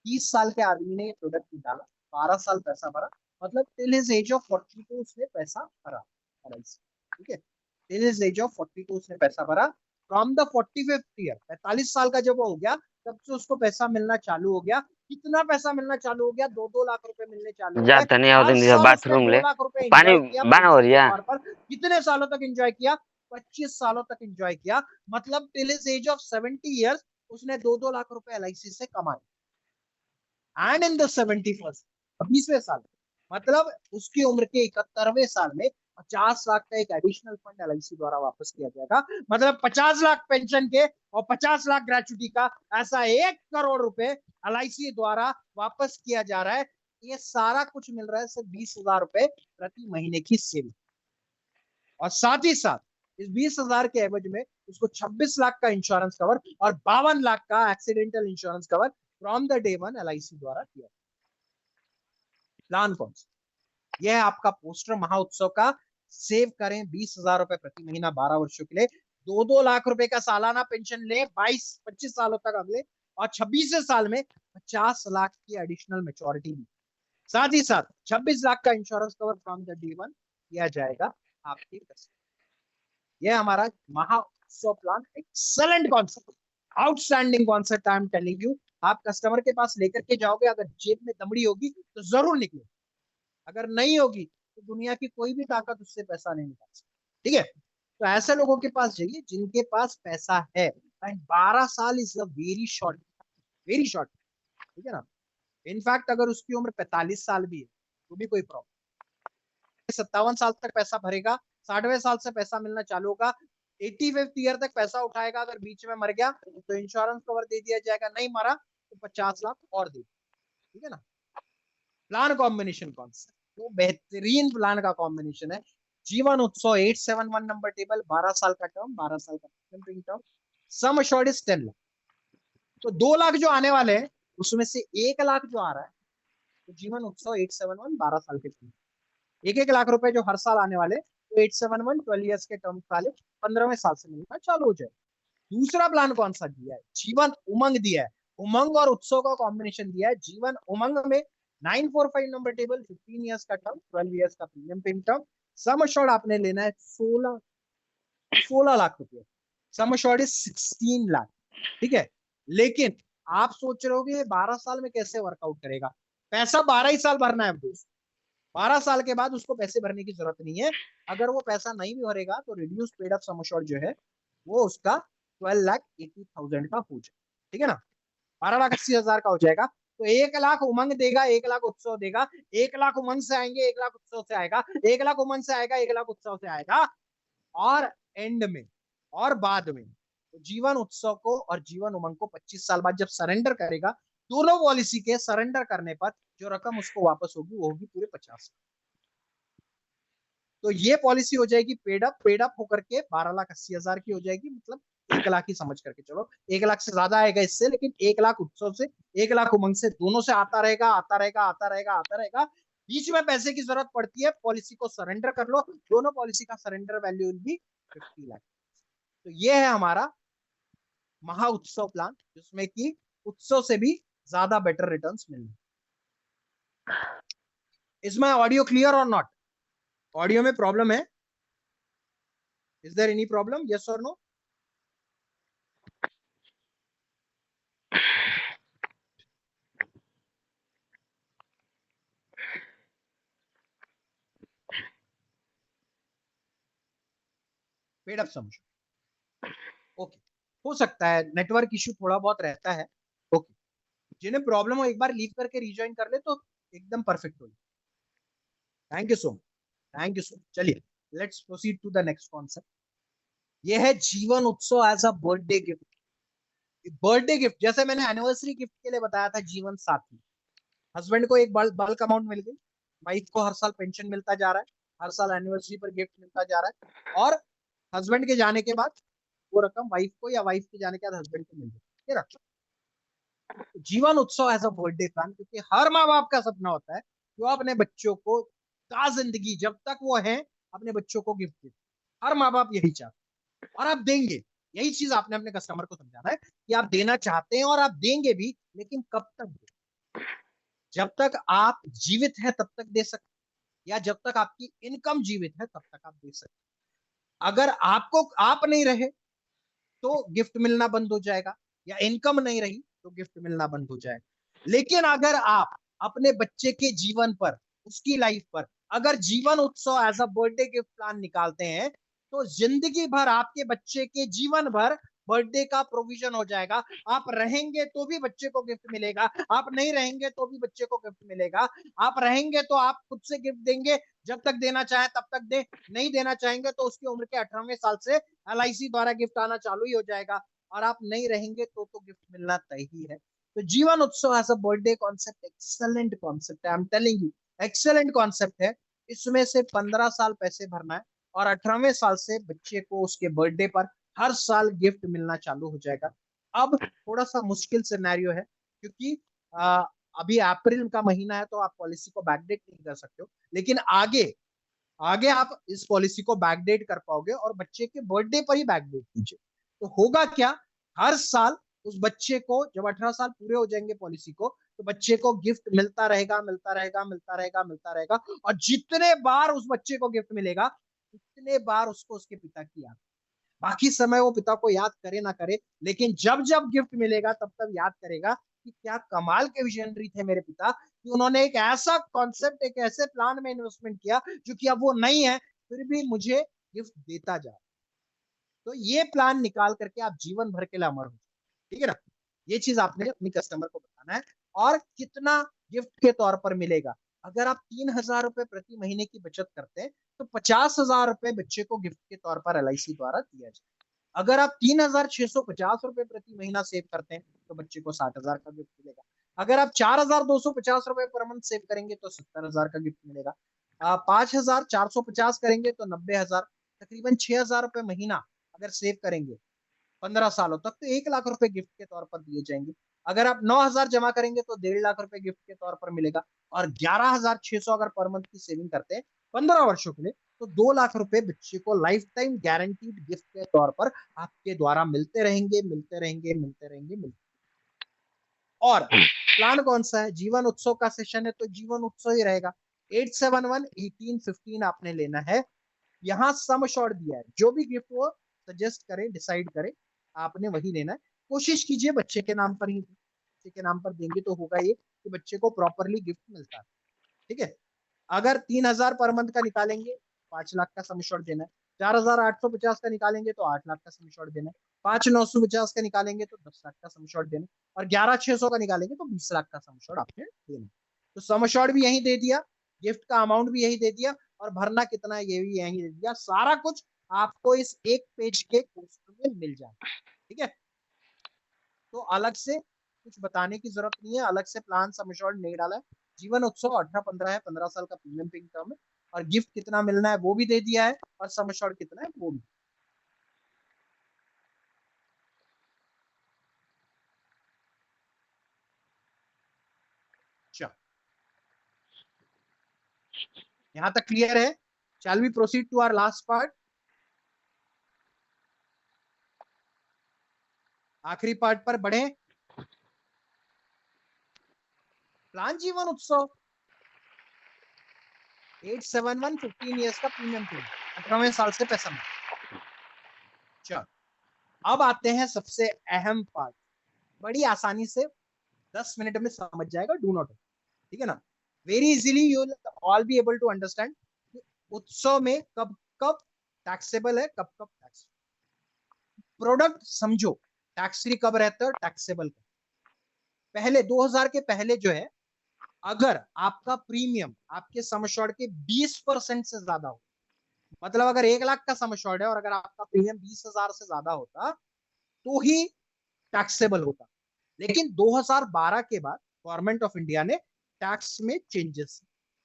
30 साल के आदमी ने ये प्रोडक्ट निकाला, 12 साल पैसा भरा, मतलब टिल हिज एज ऑफ 42 उसने पैसा भरा, ठीक है, टिल हिज एज ऑफ 42 उसने पैसा भरा। फ्रॉम द 45th ईयर, 45 साल का जब वो हो गया, तब से उसको पैसा मिलना चालू हो गया। कितना पैसा मिलना चालू हो गया? 2-2 लाख रुपए मिलने चालू हो गए। जाता नहीं हर आवत साल उसने बाथरूम 2 ले लाख रुपए पानी एंजॉय किया बना हो पेंशन के रिया तौर पर। कितने सालों तक एंजॉय किया? 25 सालों तक एंजॉय किया, मतलब till his age of 70 years उसने 2-2 लाख रुपए एलआईसी से कमाए। एंड इन द 71st, 20वें साल, मतलब उसकी उम्र के 71वें साल में 50 लाख का एक एडिशनल फंड एलआईसी द्वारा वापस किया जाएगा। मतलब 50 लाख पेंशन के और 50 लाख ग्रेचुटी का, ऐसा 1 करोड़ रुपए एलआईसी द्वारा वापस किया जा रहा है। ये सारा कुछ मिल रहा है सिर्फ 20,000 रुपए प्रति महीने की सेविंग। और साथ ही साथ इस 20,000 के एवज में उसको 26 लाख का इंश्योरेंस कवर और 52 लाख का accidental insurance cover from the day one LIC द्वारा किया। प्लान कौन सा? यह है आपका पोस्टर महाउत्सव का। सेव करें 20,000 रुपए प्रति महीना 12 वर्षों के लिए, 2-2 लाख रुपए का सालाना पेंशन ले 22-25 सालों तक अगले, और 26वें साल में 50 लाख की एडिशनल मेच्योरिटी दी। साथ ही साथ 26 लाख का insurance cover from the day one किया जाएगा आपके कस्टमर। यह हमारा Mahautsav plan, excellent concept, outstanding concept. I am telling you, आप कस्टमर के पास लेकर के जाओगे, अगर जेब में दमड़ी होगी तो जरूर निकले, अगर नहीं होगी तो दुनिया की कोई भी ताकत उससे पैसा नहीं निकाल सकती। ठीक है, तो ऐसे लोगों के पास जाइए जिनके पास पैसा है। एंड 12 साल is a very short, very short, ठीक है ना। इनफैक्ट अगर उसकी उम्र 45 साल भी है तो भी कोई प्रॉब्लम, 57 साल तक पैसा भरेगा, 60वें साल से पैसा मिलना चालू होगा, 85th ईयर तक पैसा उठाएगा। अगर बीच में मर गया तो इंश्योरेंस कवर दे दिया जाएगा, नहीं मरा तो 50 लाख और दे, ठीक है ना। प्लान कॉम्बिनेशन कौन सा? तो बेहतरीन प्लान का कॉम्बिनेशन है जीवन उत्सव 871 नंबर टेबल, 12 साल का टर्म, 12 साल का term, some assured is 10 lakh. तो 2 लाख जो आने वाले हैं उसमें से 1 लाख जो आ रहा है, तो जीवन उत्सव 871 12 साल के टर्म, 1-1 लाख रुपए जो हर साल आने वाले, तो 871 12 ईयर्स के टर्म वाले 15वें साल से मिलना चालू हो जाए। दूसरा प्लान कौन सा दिया है? जीवन उमंग दिया है, उमंग और उत्सव का कॉम्बिनेशन दिया है। जीवन उमंग में 945 नंबर टेबल, 15 ईयर्स का टर्म, 12 ईयर्स का premium paying term. Sum assured आपने लेना है 16 लाख रुपए, सम अश्योर्ड इज 16 लाख, ठीक है। लेकिन आप सोच रहे होगे 12 साल में कैसे वर्कआउट करेगा? पैसा 12 ही साल भरना है दोस्त, 12 साल के बाद उसको पैसे भरने की जरूरत नहीं है। अगर वो पैसा नहीं भी भरेगा तो reduce paid up sum assured जो है वो उसका 12,80,000 का हो जाए, ठीक है ना, 12,80,000 का हो जाएगा। तो 1 लाख उमंग देगा, 1 लाख उत्सव देगा, 1 लाख उमंग से आएंगे, 1 लाख उत्सव से आएगा, 1 लाख उमंग से आएगा, 1 लाख उत्सव से आएगा, और एंड में और बाद में तो जीवन उत्सव को और जीवन उमंग को 25 साल बाद जब सरेंडर करेगा, दोनों पॉलिसी के सरेंडर करने पर जो रकम उसको वापस होगी वो होगी पूरे 50। तो ये पॉलिसी हो जाएगी पेड अप होकर के 12,80,000 की हो जाएगी, मतलब 1 लाख ही समझ करके चलो, 1 लाख से ज्यादा आएगा इससे, लेकिन 1 लाख उत्सव से 1 लाख उमंग से, दोनों से आता रहेगा, आता रहेगा, आता रहेगा, आता रहेगा। बीच में पैसे की जरूरत पड़ती है, पॉलिसी को सरेंडर कर लो, दोनों पॉलिसी का surrender value will be 50 lakh. तो ये है हमारा महा उत्सव प्लान, जिसमें कि उत्सव से भी ज्यादा बेटर रिटर्न्स मिलेंगे। Is my audio clear or not? Audio में प्रॉब्लम है? Is there any problem, yes और नो? पेड अप समझो, ओके। हो सकता है नेटवर्क इश्यू थोड़ा बहुत रहता है, ओके। जिन्हें प्रॉब्लम हो एक बार लीव करके रिज्वाइन कर ले तो एकदम परफेक्ट हो। Thank you so much, thank you so much. चलिए let's proceed to the next concept. ये है Jeevan Utsav as a birthday gift. Birthday gift जैसे मैंने एनिवर्सरी गिफ्ट के लिए बताया था जीवन साथी, हस्बैंड को एक बल्क अमाउंट मिल गई, वाइफ को हर साल पेंशन मिलता जा रहा है, हर साल एनिवर्सरी पर गिफ्ट मिलता जा रहा है, और हस्बैंड के जाने के बाद वो रकम वाइफ को या वाइफ के जाने के बाद हस्बैंड को मिल जाए। जीवन Utsav as a birthday plan, क्योंकि हर माँ बाप का सपना होता है कि वो अपने बच्चों को का जिंदगी जब तक वो है अपने बच्चों को गिफ्ट दे। हर माँ बाप यही चाहते हैं और आप देंगे। यही चीज आपने अपने कस्टमर को समझाना है कि आप देना चाहते हैं और आप देंगे भी, लेकिन कब तक दे? जब तक आप जीवित हैं तब तक दे सकते, या जब तक आपकी इनकम जीवित है तब तक आप दे सकते। अगर आपको आप नहीं रहे तो गिफ्ट मिलना बंद हो जाएगा, या इनकम नहीं रही तो गिफ्ट मिलना बंद हो जाएगा। लेकिन अगर आप अपने बच्चे के जीवन पर, उसकी लाइफ पर अगर Jeevan Utsav as a birthday gift plan निकालते हैं, तो जिंदगी भर आपके बच्चे के जीवन भर बर्थडे का प्रोविजन हो जाएगा। आप रहेंगे तो भी बच्चे को गिफ्ट मिलेगा, आप नहीं रहेंगे तो भी बच्चे को गिफ्ट मिलेगा। आप रहेंगे तो आप खुद से गिफ्ट देंगे, जब तक देना चाहे तब तक दे, नहीं देना चाहेंगे तो उसकी उम्र के 18वें साल से LIC द्वारा गिफ्ट आना चालू ही हो जाएगा, और आप नहीं रहेंगे तो गिफ्ट मिलना तय ही है। तो Jeevan Utsav as a birthday concept excellent concept है, I am telling you, excellent concept है। इसमें से 15 साल पैसे भरना है और 18वें साल से बच्चे को उसके बर्थडे पर हर साल गिफ्ट मिलना चालू हो जाएगा। अब थोड़ा सा मुश्किल सिनेरियो है, क्योंकि आ, अभी अप्रैल का महीना है तो आप पॉलिसी को बैकडेट नहीं कर सकते हो, लेकिन आगे आगे आप इस पॉलिसी को बैकडेट कर पाओगे और बच्चे के बर्थडे पर ही बैकडेट कीजिए। तो होगा क्या, हर साल उस बच्चे को जब 18 साल पूरे हो जाएंगे पॉलिसी को, तो बच्चे को गिफ्ट मिलता रहेगा, मिलता रहेगा, मिलता रहेगा, मिलता रहेगा। और जितने बार उस बच्चे को गिफ्ट मिलेगा उतने बार उसको उसके पिता की याद। बाकी समय वो पिता को याद करे ना करे, लेकिन जब जब गिफ्ट मिलेगा तब तब याद करेगा कि क्या कमाल के विजनरी थे मेरे पिता, कि उन्होंने एक ऐसा कॉन्सेप्ट, एक ऐसे प्लान में इन्वेस्टमेंट किया जो कि अब वो नहीं है, फिर भी मुझे गिफ्ट देता जा। तो ये प्लान निकाल करके आप जीवन भर के लिए अमर हो, ठीक है ना। ये चीज आपने अपनी कस्टमर को बताना है। और कितना गिफ्ट के तौर पर मिलेगा, अगर आप 3,000 रुपए प्रति महीने की बचत करते हैं तो 50,000 रुपए बच्चे को गिफ्ट के तौर पर LIC द्वारा दिया जाए। अगर आप 3,650 रुपए प्रति महीना सेव करते हैं तो बच्चे को 60,000 का गिफ्ट मिलेगा। अगर आप 4,250 रुपए पर मंथ सेव करेंगे तो 70,000 का गिफ्ट मिलेगा। 5,450 करेंगे तो 90,000, तकरीबन 6,000 रुपए महीना अगर सेव करेंगे 15 सालों तक, तो 1 लाख रुपए गिफ्ट के तौर पर दिए जाएंगे। अगर आप 9,000 जमा करेंगे तो 1.5 लाख रुपए गिफ्ट के तौर पर मिलेगा। और 11,600 अगर पर मंथ की सेविंग करते हैं 15 वर्षों के लिए, तो 2 लाख रुपए बच्चे को लाइफ टाइम गारंटीड गिफ्ट के तौर पर आपके द्वारा मिलते रहेंगे, मिलते रहेंगे, मिलते रहेंगे, मिलते। और प्लान कौन सा है, जीवन उत्सव का सेशन है तो जीवन उत्सव ही रहेगा। 871-1815 आपने लेना है। यहाँ सम शॉर्ट दिया है, जो भी गिफ्ट वो सजेस्ट करे, डिसाइड करे, आपने वही लेना है। कोशिश कीजिए बच्चे के नाम पर ही, बच्चे के नाम पर देंगे तो होगा ये कि बच्चे को प्रॉपरली गिफ्ट मिलता है, ठीक है। अगर 3,000 पर मंथ का निकालेंगे 5 लाख का सम शॉर्ट देना है। 4,850 का निकालेंगे तो 8 लाख का सम शॉर्ट देना है। 5,950 का निकालेंगे तो 10 लाख का सम शॉर्ट देना है। और 11,600 का निकालेंगे तो 20 लाख का सम शॉर्ट आपने देना है। तो सम शॉर्ट भी यही दे दिया, गिफ्ट का अमाउंट भी यही दे दिया, और भरना कितना है ये भी यही दे दिया। सारा कुछ आपको इस एक पेज के कोर्स में मिल जाए, ठीक है। तो अलग से कुछ बताने की जरूरत नहीं है, अलग से प्लान सम शॉर्ट नहीं डाला है। जीवन उत्सव 18-15 है, 15 साल का प्रीमियम पे इनकम है, और गिफ्ट कितना मिलना है वो भी दे दिया है, और सम शॉर्ट कितना है वो भी। अच्छा, यहां तक क्लियर है। Shall we proceed to our last part, आखिरी पार्ट पर बढ़े। प्लान जीवन उत्सव 871 15 ईयर्स का प्रीमियम पे, 18वें साल से पैसा मिलता। चलो, अब आते हैं सबसे अहम पार्ट, बड़ी आसानी से 10 मिनट में समझ जाएगा, डू नॉट, ठीक है ना। Very easily you will all be able to understand Utsav में कब कब टैक्सेबल है, कब कब टैक्स। प्रोडक्ट समझो, टैक्स फ्री कब रहता है और टैक्सेबल कब। पहले 2000 के पहले जो है, अगर आपका प्रीमियम आपके सम एश्योर्ड के 20% से ज्यादा हो, मतलब अगर 1 लाख का सम एश्योर्ड है और अगर आपका प्रीमियम 20,000 से ज्यादा होता तो ही टैक्सेबल होता। लेकिन 2012 के बाद गवर्नमेंट ऑफ इंडिया ने टैक्स में चेंजेस,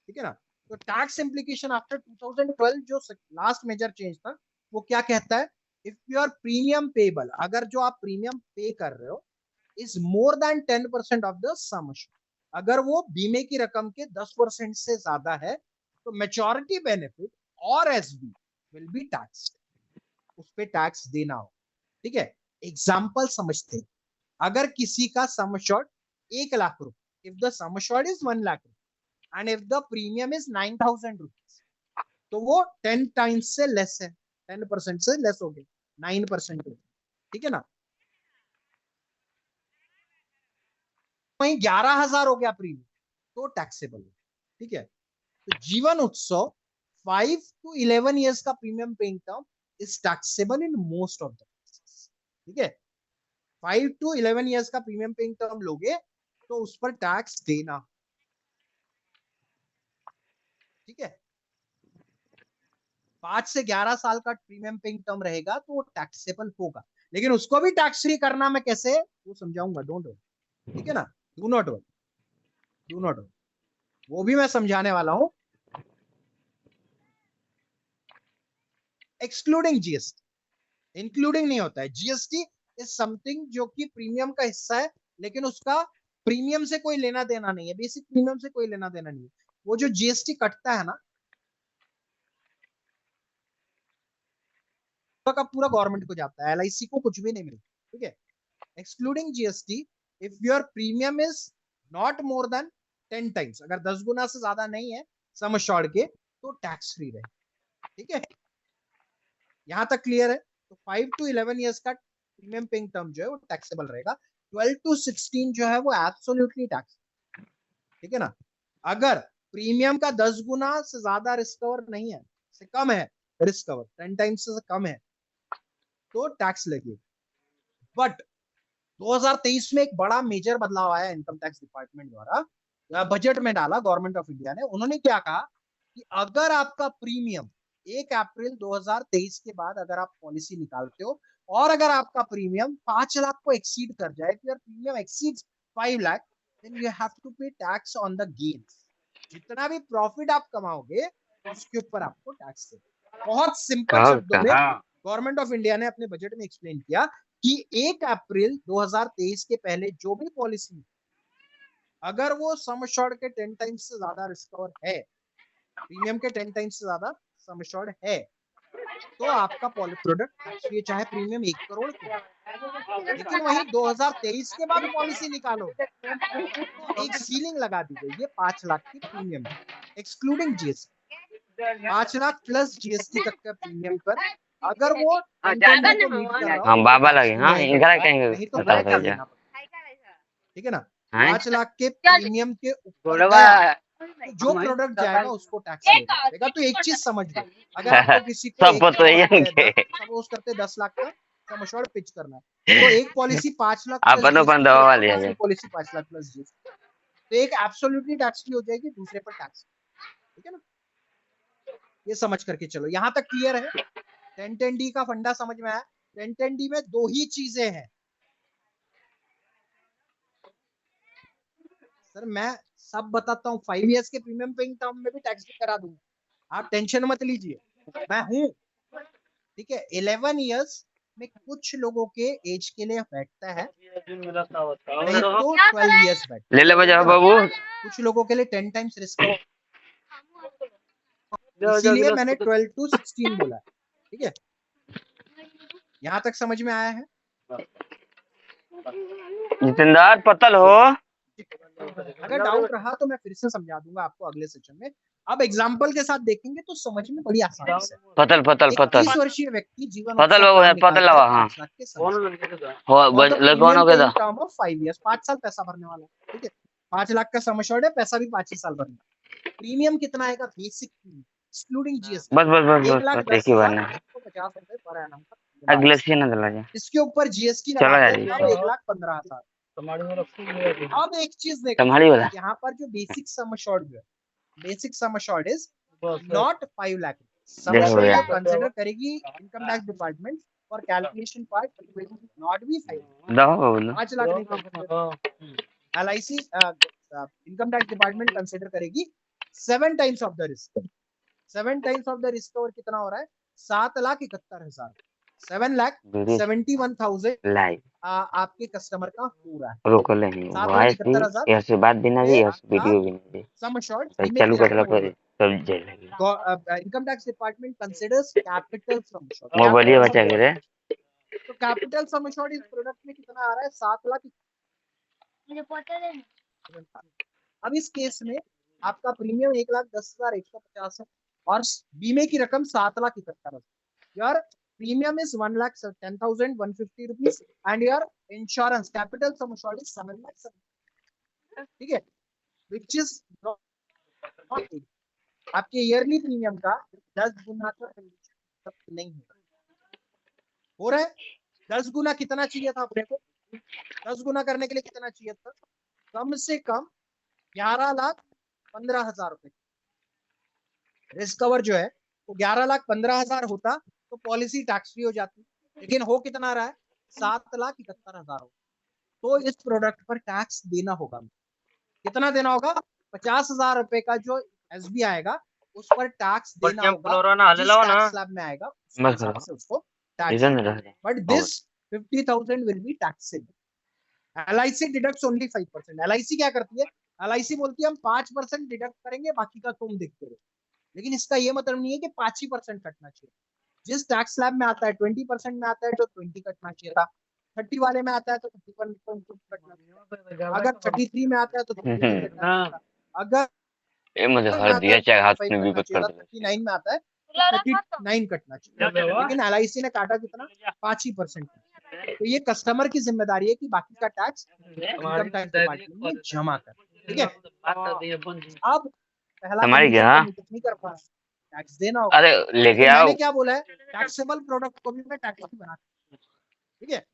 ठीक है ना। तो टैक्स इम्प्लीकेशन आफ्टर 2012 जो लास्ट मेजर चेंज था, वो क्या कहता है इफ योर प्रीमियम पेबल, अगर जो आप प्रीमियम पे कर रहे हो is more than 10% of the sum assured, अगर वो बीमे की रकम के 10% से ज्यादा है तो मेच्योरिटी बेनिफिट और एसबी विल बी टैक्स्ड, उस पे टैक्स देना हो। ठीक है, एग्जाम्पल समझते हैं। अगर किसी का सम अश्योर्ड 1,00,000 रुपए, if the sum assured is 1,00,000 रुपए and if the premium is 9,000 rupees, तो वो 10 टाइम्स से लेस है, 10% से लेस हो गया, 9% हो गया। ठीक है ना, वहीं 11,000 हो गया प्रीमियम, तो टैक्सेबल है। ठीक है, तो जीवन उत्सव 5 to 11 years का premium paying term is taxable in most of the cases. ठीक है, 5 to 11 years का प्रीमियम पेइंग टर्म लोगे तो उस पर टैक्स देना। ठीक है, 5 से 11 साल का प्रीमियम पेइंग टर्म रहेगा तो वो टैक्सेबल होगा, लेकिन उसको भी टैक्स फ्री करना मैं कैसे वो समझाऊंगा, डोंट वरी। ठीक है ना, do not worry, do not worry, वो भी मैं समझाने वाला हूं। एक्सक्लूडिंग जीएसटी, इंक्लूडिंग नहीं होता है। जीएसटी इज समथिंग जो कि प्रीमियम का हिस्सा है, लेकिन उसका प्रीमियम से कोई लेना देना नहीं है, बेसिक प्रीमियम से कोई लेना देना नहीं है। वो जो जीएसटी कटता है ना, का पूरा गवर्नमेंट को जाता है, एलआईसी को कुछ भी नहीं मिलता। ठीक है, excluding GST, if your premium is not more than 10 times, अगर 10 गुना से ज्यादा नहीं है सम अश्योर्ड के, तो टैक्स फ्री रहे। ठीक है, यहां तक क्लियर है। तो 5 to 11 ईयर्स का प्रीमियम पेइंग टर्म जो है वो टैक्सेबल रहेगा। 12 to 16 जो है वो एब्सोल्युटली टैक्स। ठीक है ना, अगर प्रीमियम का 10 गुना से ज्यादा रिस्क कवर नहीं है, से कम है, रिस्क कवर 10 टाइम्स से कम है, तो टैक्स लगेगा। बट 2023 में एक बड़ा मेजर बदलाव आया इनकम टैक्स डिपार्टमेंट द्वारा, बजट में डाला गवर्नमेंट ऑफ इंडिया ने। उन्होंने क्या कहा कि अगर आपका प्रीमियम 1 अप्रैल 2023 के बाद अगर आप पॉलिसी निकालते हो और अगर आपका प्रीमियम 5 लाख को एक्सीड कर जाए, तो premium exceeds 5 lakh, then you have to pay tax on the gains. जितना भी प्रॉफिट आप कमाओगे उसके ऊपर आपको टैक्स देना। बहुत सिंपल शब्दों में गवर्नमेंट ऑफ इंडिया ने अपने बजट में एक्सप्लेन किया कि 1 अप्रैल 2023 के पहले जो भी पॉलिसी, अगर वो सम अश्योर्ड के 10 टाइम्स से ज्यादा रिस्क कवर है, प्रीमियम के 10 टाइम्स से ज्यादा सम अश्योर्ड है, तो आपका प्रोडक्ट ये चाहे प्रीमियम 1 करोड़ क्यों। लेकिन वही 2023 के बाद पॉलिसी निकालो तो एक सीलिंग लगा दी गई है 5 लाख की premium, excluding GST. 5 lakh plus GST तक का प्रीमियम पर अगर वो 10 को मीट कर रहा हो, हम बाबा तो लगे हाँ इनकरा कहेंगे नहीं तो बता टैक्स दीजिए। देना पड़ेगा। ठीक है ना, हैं 5 लाख के प्रीमियम के ऊपर गया तो जो प्रोडक्ट जाएगा उसको टैक्स देना पड़ेगा। तो एक चीज समझ लो, अगर आपको किसी को सब 1 तो करोड़ ये रुपए सपोज करते 10 लाख का सम अश्योर्ड पिच करना है, तो एक पॉलिसी 5 लाख प्लस अपन जीएसटी दवा चलेगी, वाली है दूसरी पॉलिसी 5 लाख प्लस जीएसटी, तो एक एब्सोल्युटली टैक्स फ्री हो जाएगी, दूसरे पर टैक्स। ठीक है ना, ये समझ करके चलो, यहां तक क्लियर है। 1010D का फंडा समझ में आया। 1010D में दो ही चीजें हैं सर, मैं सब बताता हूँ। 5 इयर्स के प्रीमियम पेइंग टर्म में भी टैक्स भी करा दूंगा, आप टेंशन मत लीजिए, मैं हूं। ठीक है, 11 इयर्स में कुछ लोगों के एज के लिए बैठता है, नहीं तो 12 इयर्स बैठता ले ले बजा है। बाबू। कुछ लोगों के लिए 10 टाइम्स रिस्क, इसीलिए मैंने 12 to 16 बोला। ठीक है, यहां तक समझ में आया है। जितेंद्र पतल हो। अगर डाउट रहा तो मैं फिर से समझा दूंगा आपको अगले सेशन में। अब एग्जाम्पल के साथ देखेंगे तो समझ में बड़ी आसानी से। पतल पतल एक पतल 30 वर्षीय व्यक्ति जीवन पतल उत्सव बाबू प्लान है पतल निकालता है लवा हाँ 5 लाख के समय हो और द लड़कौन प्रीमियम हो गया पेइंग टर्म ऑफ 5 इयर्स, 5 साल पैसा भरने वाला। ठीक है, 5 लाख का सम अश्योर्ड है, पैसा भी 5 ही साल भरना। प्रीमियम कितना आएगा बेसिक एक्सक्लूडिंग जीएसटी, बस बस बस 1,10,000 बस एक ही बार ना 150 रुपए पर एनम का अगले से ना चला जा इसके ऊपर जीएसटी चलो लगाते यार हैं तब 1,15,000। अब एक चीज देखो, तुम्हारी वाला यहाँ पर जो बेसिक सम अश्योर्ड है, basic sum assured is not 5 लाख। सम देखो अश्योर्ड भैया जो कंसिडर करेगी income tax department for calculation part will not be 5 दहो बोलो 5 लाख नहीं, LIC income tax department consider करेगी 7 times of the risk. 7 times of the risk cover कितना हो रहा है, 7,71,000। 7,71,000 लाइव आपके कस्टमर का हो रहा है। रोक लेंगे 7,71,000 यहाँ से बात भी ना दी, यहाँ से आपका वीडियो भी नहीं दी, सम शॉर्ट तो बीमे चालू के कर लो इलाके में फिर सब जेल लगी। Income tax department considers capital sum assured. वो बोलिए बचा के रे। तो कैपिटल सम शॉर्ट इस प्रोडक्ट में कितना आ रहा है? 7 लाख। मुझे पता नहीं। अब इस केस में आपका प्रीमियम 1,10,150 है और बीमे की रकम 7,71,000। Your premium is 1,10,150 rupees and your insurance capital sum assured is 7 lakh. ठीक है, विच इज आपके ईयरली प्रीमियम का 10 गुना का नहीं हो रहा है। 10 गुना कितना चाहिए था अपने को? 10 गुना करने के लिए कितना चाहिए था? कम से कम 11,15,000 रुपए। रिस्क कवर जो है वो 11,15,000 होता तो पॉलिसी टैक्स फ्री हो जाती, लेकिन हो कितना रहा है? 7,71,000 हो। तो इस प्रोडक्ट पर टैक्स देना होगा। कितना देना होगा? 50,000 रुपए का जो एसबी आएगा उस पर टैक्स देना होगा। जिस टैक्स स्लैब में आएगा उस हिसाब से उसको tax. But this 50,000 will be taxable. LIC deducts only 5%। LIC क्या करती है? एलआईसी बोलती है हम 5% डिडक्ट करेंगे, बाकी का तुम देखते रहो। लेकिन इसका ये मतलब नहीं है कि 5% कटना चाहिए। जिस टैक्स स्लैब में आता है 20% में आता है तो 20 कटना चाहिए था। 30 वाले में आता है तो 30% कटना चाहिए। अगर 33 में आता है तो 33 कटना चाहिए था। अगर ये मुझे में हर आता दिया है तो चाहे हाथ 35 में भी कटना चाहिए था। कर 39 में आता है तो 39 कटना चाहिए। लेकिन एलआईसी ने काटा कितना? 5%। तो ये कस्टमर की जिम्मेदारी है कि बाकी का टैक्स इनकम टैक्स डिपार्टमेंट में जमा कर। ठीक है, अब पहला हमारी कंडीशन क्या तो मीट नहीं कर पा रहा, टैक्स देना होगा। अरे लेके लेकिन आओ मैंने क्या बोला है? टैक्सेबल प्रोडक्ट को भी मैं टैक्स बना। ठीक है,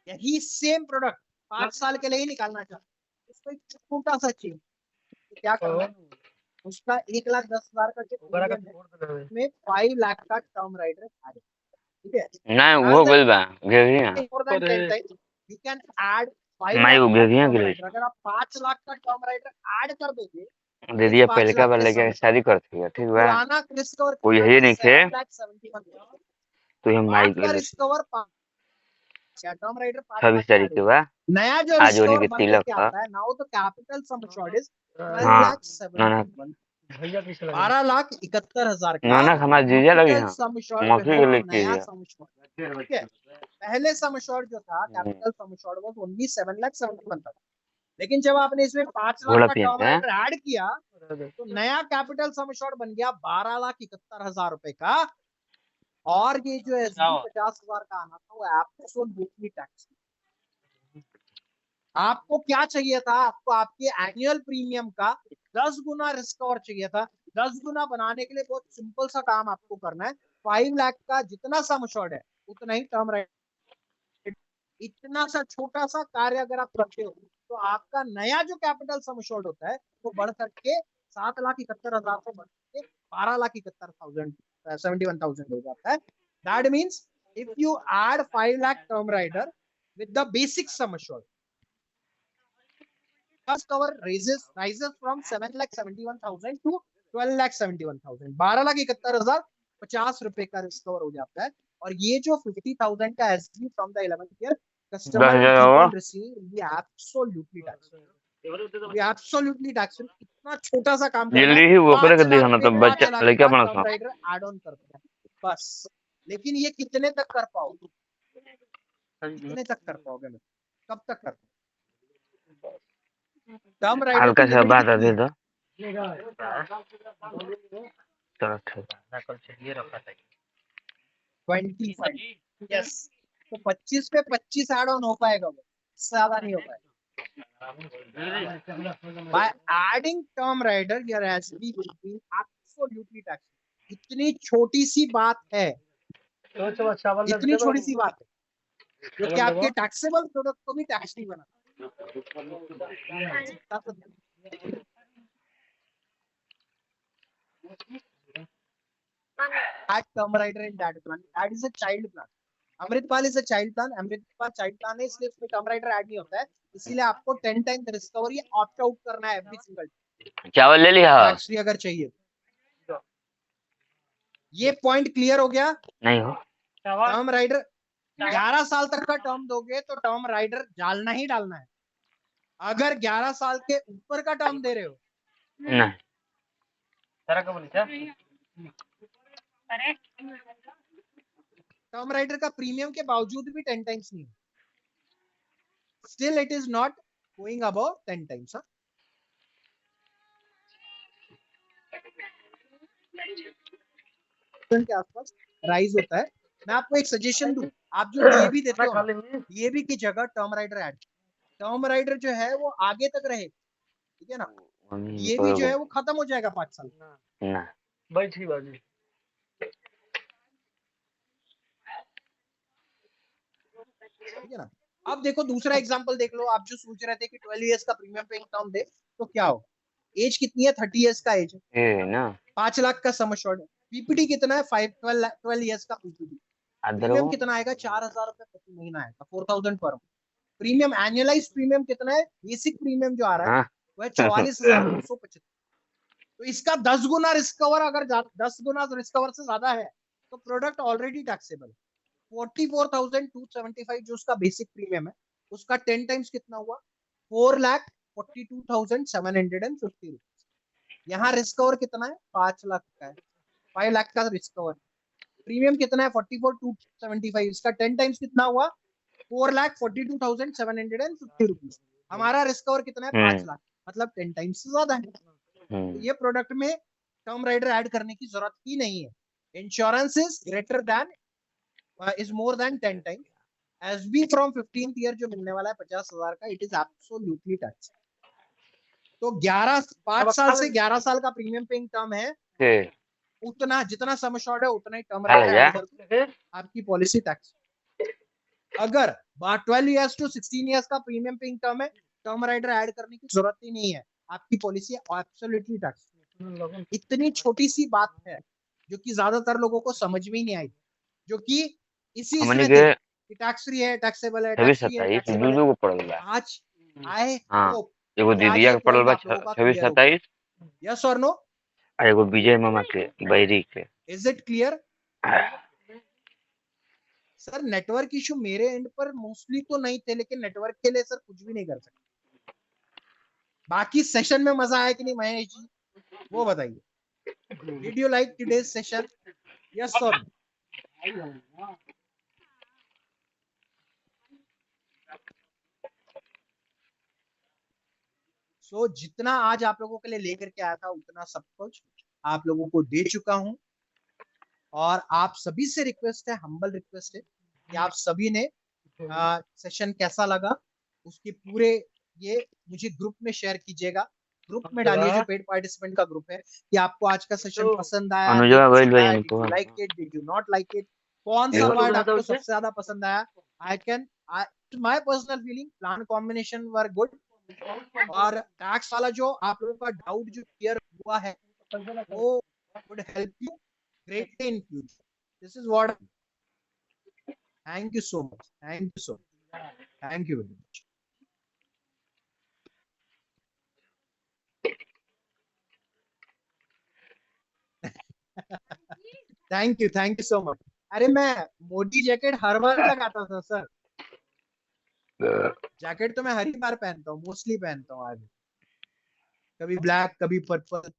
यही सेम प्रोडक्ट 5 साल के लिए ही निकालना चाहता हूँ, उसको एक छोटा सा चेंज। तो क्या करना है? उसका 1,10,000 का चेक में 5 लाख का टर्म राइडर आ जाए। ठीक है, नहीं वो बोल बा भेजिए more than 10 times you can add 5 मैं लाख वो का भेजिए टर्म के लिए राइडर। अगर आप 5 लाख का टर्म राइडर ऐड कर दोगे दे इस दिया पहले 5 का लाख बार के लेके समय, शादी करती है ठीक तो बा पुराना रिस्क कवर कोई कितना है था? नहीं थे 7,71,000। तो हम माइक आपका के लिए risk cover term rider 5 lakh 26 का तारीख ऐड के हो बा गया। नया जो आज रिस्क होने कवर के बन तिलक करके था आता है नाउ तो कैपिटल सम अश्योर्ड इज हाँ नानक 12,71,000 का नानक हमारे जीजा लगी कैपिटल हाँ सम अश्योर्ड जो मौसी है के वो लेके नया गया सम अश्योर्ड। ठीक है, पहले सम अश्योर्ड जो था capital sum assured was only 7,71,000। लेकिन जब आपने इसमें 5 लाख घोड़ा का टर्म पियंते हैं राइडर ऐड किया तो नया कैपिटल सम अश्योर्ड बन गया 12,71,000 रुपए का। और ये जो एसबी 50,000 का आना था वो एब्सोल्युटली टैक्स। आपको क्या चाहिए था? आपको आपके एनुअल प्रीमियम का 10 गुना रिस्क कवर चाहिए था। 10 गुना बनाने के लिए बहुत सिंपल सा काम आपको करना है। 5 लाख का जितना सम अश्योर्ड है उतना ही टर्म राइट। इतना सा छोटा सा कार्य अगर आप करते हो तो आपका नया जो कैपिटल सम अश्योर्ड होता है वो बढ़ करके 7,71,000 से बढ़ के 12,71,000 71,000 हो जाता है। That means if you add 5 lakh term rider with the basic sum assured, first cover rises from 7,71,000 to 12,71,000। 12,71,000 50 रुपए का रिस्क कवर हो जाता है। और ये जो 50,000 का SB from the 11th year customer will 10,000 keep होगा on receiving will be absolutely tax free। Absolutely tax free. इतना छोटा सा काम करना है। जल्दी ही वो करे 5 के लाख दिखाना पे तो 5 बच्चा लाख लड़का का बना टर्म था राइडर एड ऑन करते हैं बस। लेकिन ये कितने तक कर पाओगे? कितने तक कर पाओगे? मैं कब तक कर टर्म राइडर की हल्का सा लिमिट बात कितनी दे है? दो चलो ठीक 25। यस, तो 25 पे 25 एड ऑन हो पाएगा वो, ज्यादा नहीं हो पाएगा। By adding term rider your SB will be absolutely tax. इतनी छोटी सी बात है, इतनी छोटी सी बात है जो कि आपके टैक्सेबल प्रोडक्ट को भी टैक्स नहीं बना। Add term rider in that plan. That is a child plan. Amritpal is a child plan. Amritpal child plan है इसलिए उसमें टर्म राइडर ऐड नहीं होता है। इसीलिए आपको 10 टाइम रिस्कवर या ऑप्ट आउट करना है एवरी सिंगल चावल ले लिया टैक्स फ्री अगर चाहिए। ये पॉइंट क्लियर हो गया? नहीं हो टर्म राइडर 11 साल तक का टर्म दोगे तो टर्म राइडर डालना ही डालना है। अगर 11 साल के ऊपर का टर्म दे रहे हो नहीं टर्म राइडर का प्रीमियम के बावजूद भी 10 टाइम्स नहीं, still it is not going above 10 times. के आसपास राइज होता है। मैं आपको एक सजेशन दूं, आप जो डीएबी देते हो डीएबी की जगह term rider add, term rider जो है वो आगे तक रहे, ठीक है ना। डीएबी जो है वो खत्म हो जाएगा 5 साल ना ठीक है ना। अब देखो दूसरा एग्जांपल देख लो, आप जो सोच रहे थे कि 12 इयर्स का प्रीमियम पेइंग टर्म दे तो क्या हो, एज कितनी है, 30 इयर्स का एज ये ना 5 लाख का सम अश्योर्ड है, पीपीटी कितना है, 12 इयर्स का पीपीटी, प्रीमियम कितना आएगा, 4,000 रुपए प्रति महीना आएगा, 4,000 पर प्रीमियम। एनुअलाइज प्रीमियम कितना है, बेसिक प्रीमियम जो आ रहा है वह 44,275, तो इसका 10 गुना रिस्क कवर, अगर 10 गुना रिस्क कवर से ज्यादा है तो प्रोडक्ट ऑलरेडी टैक्सेबल। 44,275 जो उसका बेसिक प्रीमियम है, उसका 10 टाइम्स कितना हुआ, 4,42,750 रुपीज। यहाँ रिस्क कवर कितना है, 5 लाख का है, 5 लाख का रिस्क कवर। प्रीमियम कितना है, 44,275, इसका 10 टाइम्स कितना हुआ, 4,42,750 रुपीज। हमारा रिस्क कवर कितना है, 5 लाख, मतलब 10 टाइम्स से ज्यादा है। तो ये प्रोडक्ट में टर्म राइडर ऐड करने की जरूरत ही नहीं है। Insurance is greater than is more than 10 times. SB from 15th year जो मिलने वाला है 50,000 का, इट इज एब्सोल्युटली टैक्स। तो 5 साल से 11 साल का प्रीमियम पेइंग टर्म है, उतना जितना सम अश्योर्ड है उतना ही टर्म राइडर ऐड करके आपकी पॉलिसी टैक्स। अगर 12 इयर्स टू 16 इयर्स का प्रीमियम पेइंग टर्म है, टर्म राइडर ऐड करने की जरूरत ही नहीं है, आपकी पॉलिसी एब्सोल्युटली टैक्स। इतनी छोटी सी बात है जो कि ज्यादातर लोगों को समझ में ही नहीं आई, जो कि इसी इसमें थे कि टैक्स फ्री है, टैक्सेबल है, टैक्स फ्री है, टैक्सेबल है। आज आई होप कि आज ये पॉइंट आप लोगों का क्लियर हो गया। यस और नो? एगो विजय मामा के बैरी के, is it clear? Sir network issue मेरे एंड पर मोस्टली तो नहीं थे, लेकिन नेटवर्क के लिए सर कुछ भी नहीं कर सकते। बाकी सेशन में मजा आया कि नहीं महेश जी, वो बताइए। Did you like today's session? Yes sir. So जितना आज आप लोगों के लिए लेकर के आया था उतना सब कुछ आप लोगों को दे चुका हूं, और आप सभी से रिक्वेस्ट है, हम्बल रिक्वेस्ट है कि आप सभी ने सेशन कैसा लगा उसके पूरे ये मुझे ग्रुप में शेयर कीजिएगा, ग्रुप में डालिए जो पेड पार्टिसिपेंट का ग्रुप है, कि आपको आज का सेशन पसंद आया, did you like it, did you not like it, कौन सा पार्ट आपको सबसे ज्यादा पसंद आया। I can my personal feeling plan combination were good, और टैक्स वाला जो आप लोगों का डाउट जो क्लियर हुआ है वो would help you greatly in future. This is what. Thank you so much. Thank you so much. Thank you very much. Thank you so much. अरे मैं मोदी जैकेट हर बार लगाता था सर, जैकेट तो मैं हर ही बार पहनता हूँ, मोस्टली पहनता हूँ, आज कभी ब्लैक कभी पर्पल।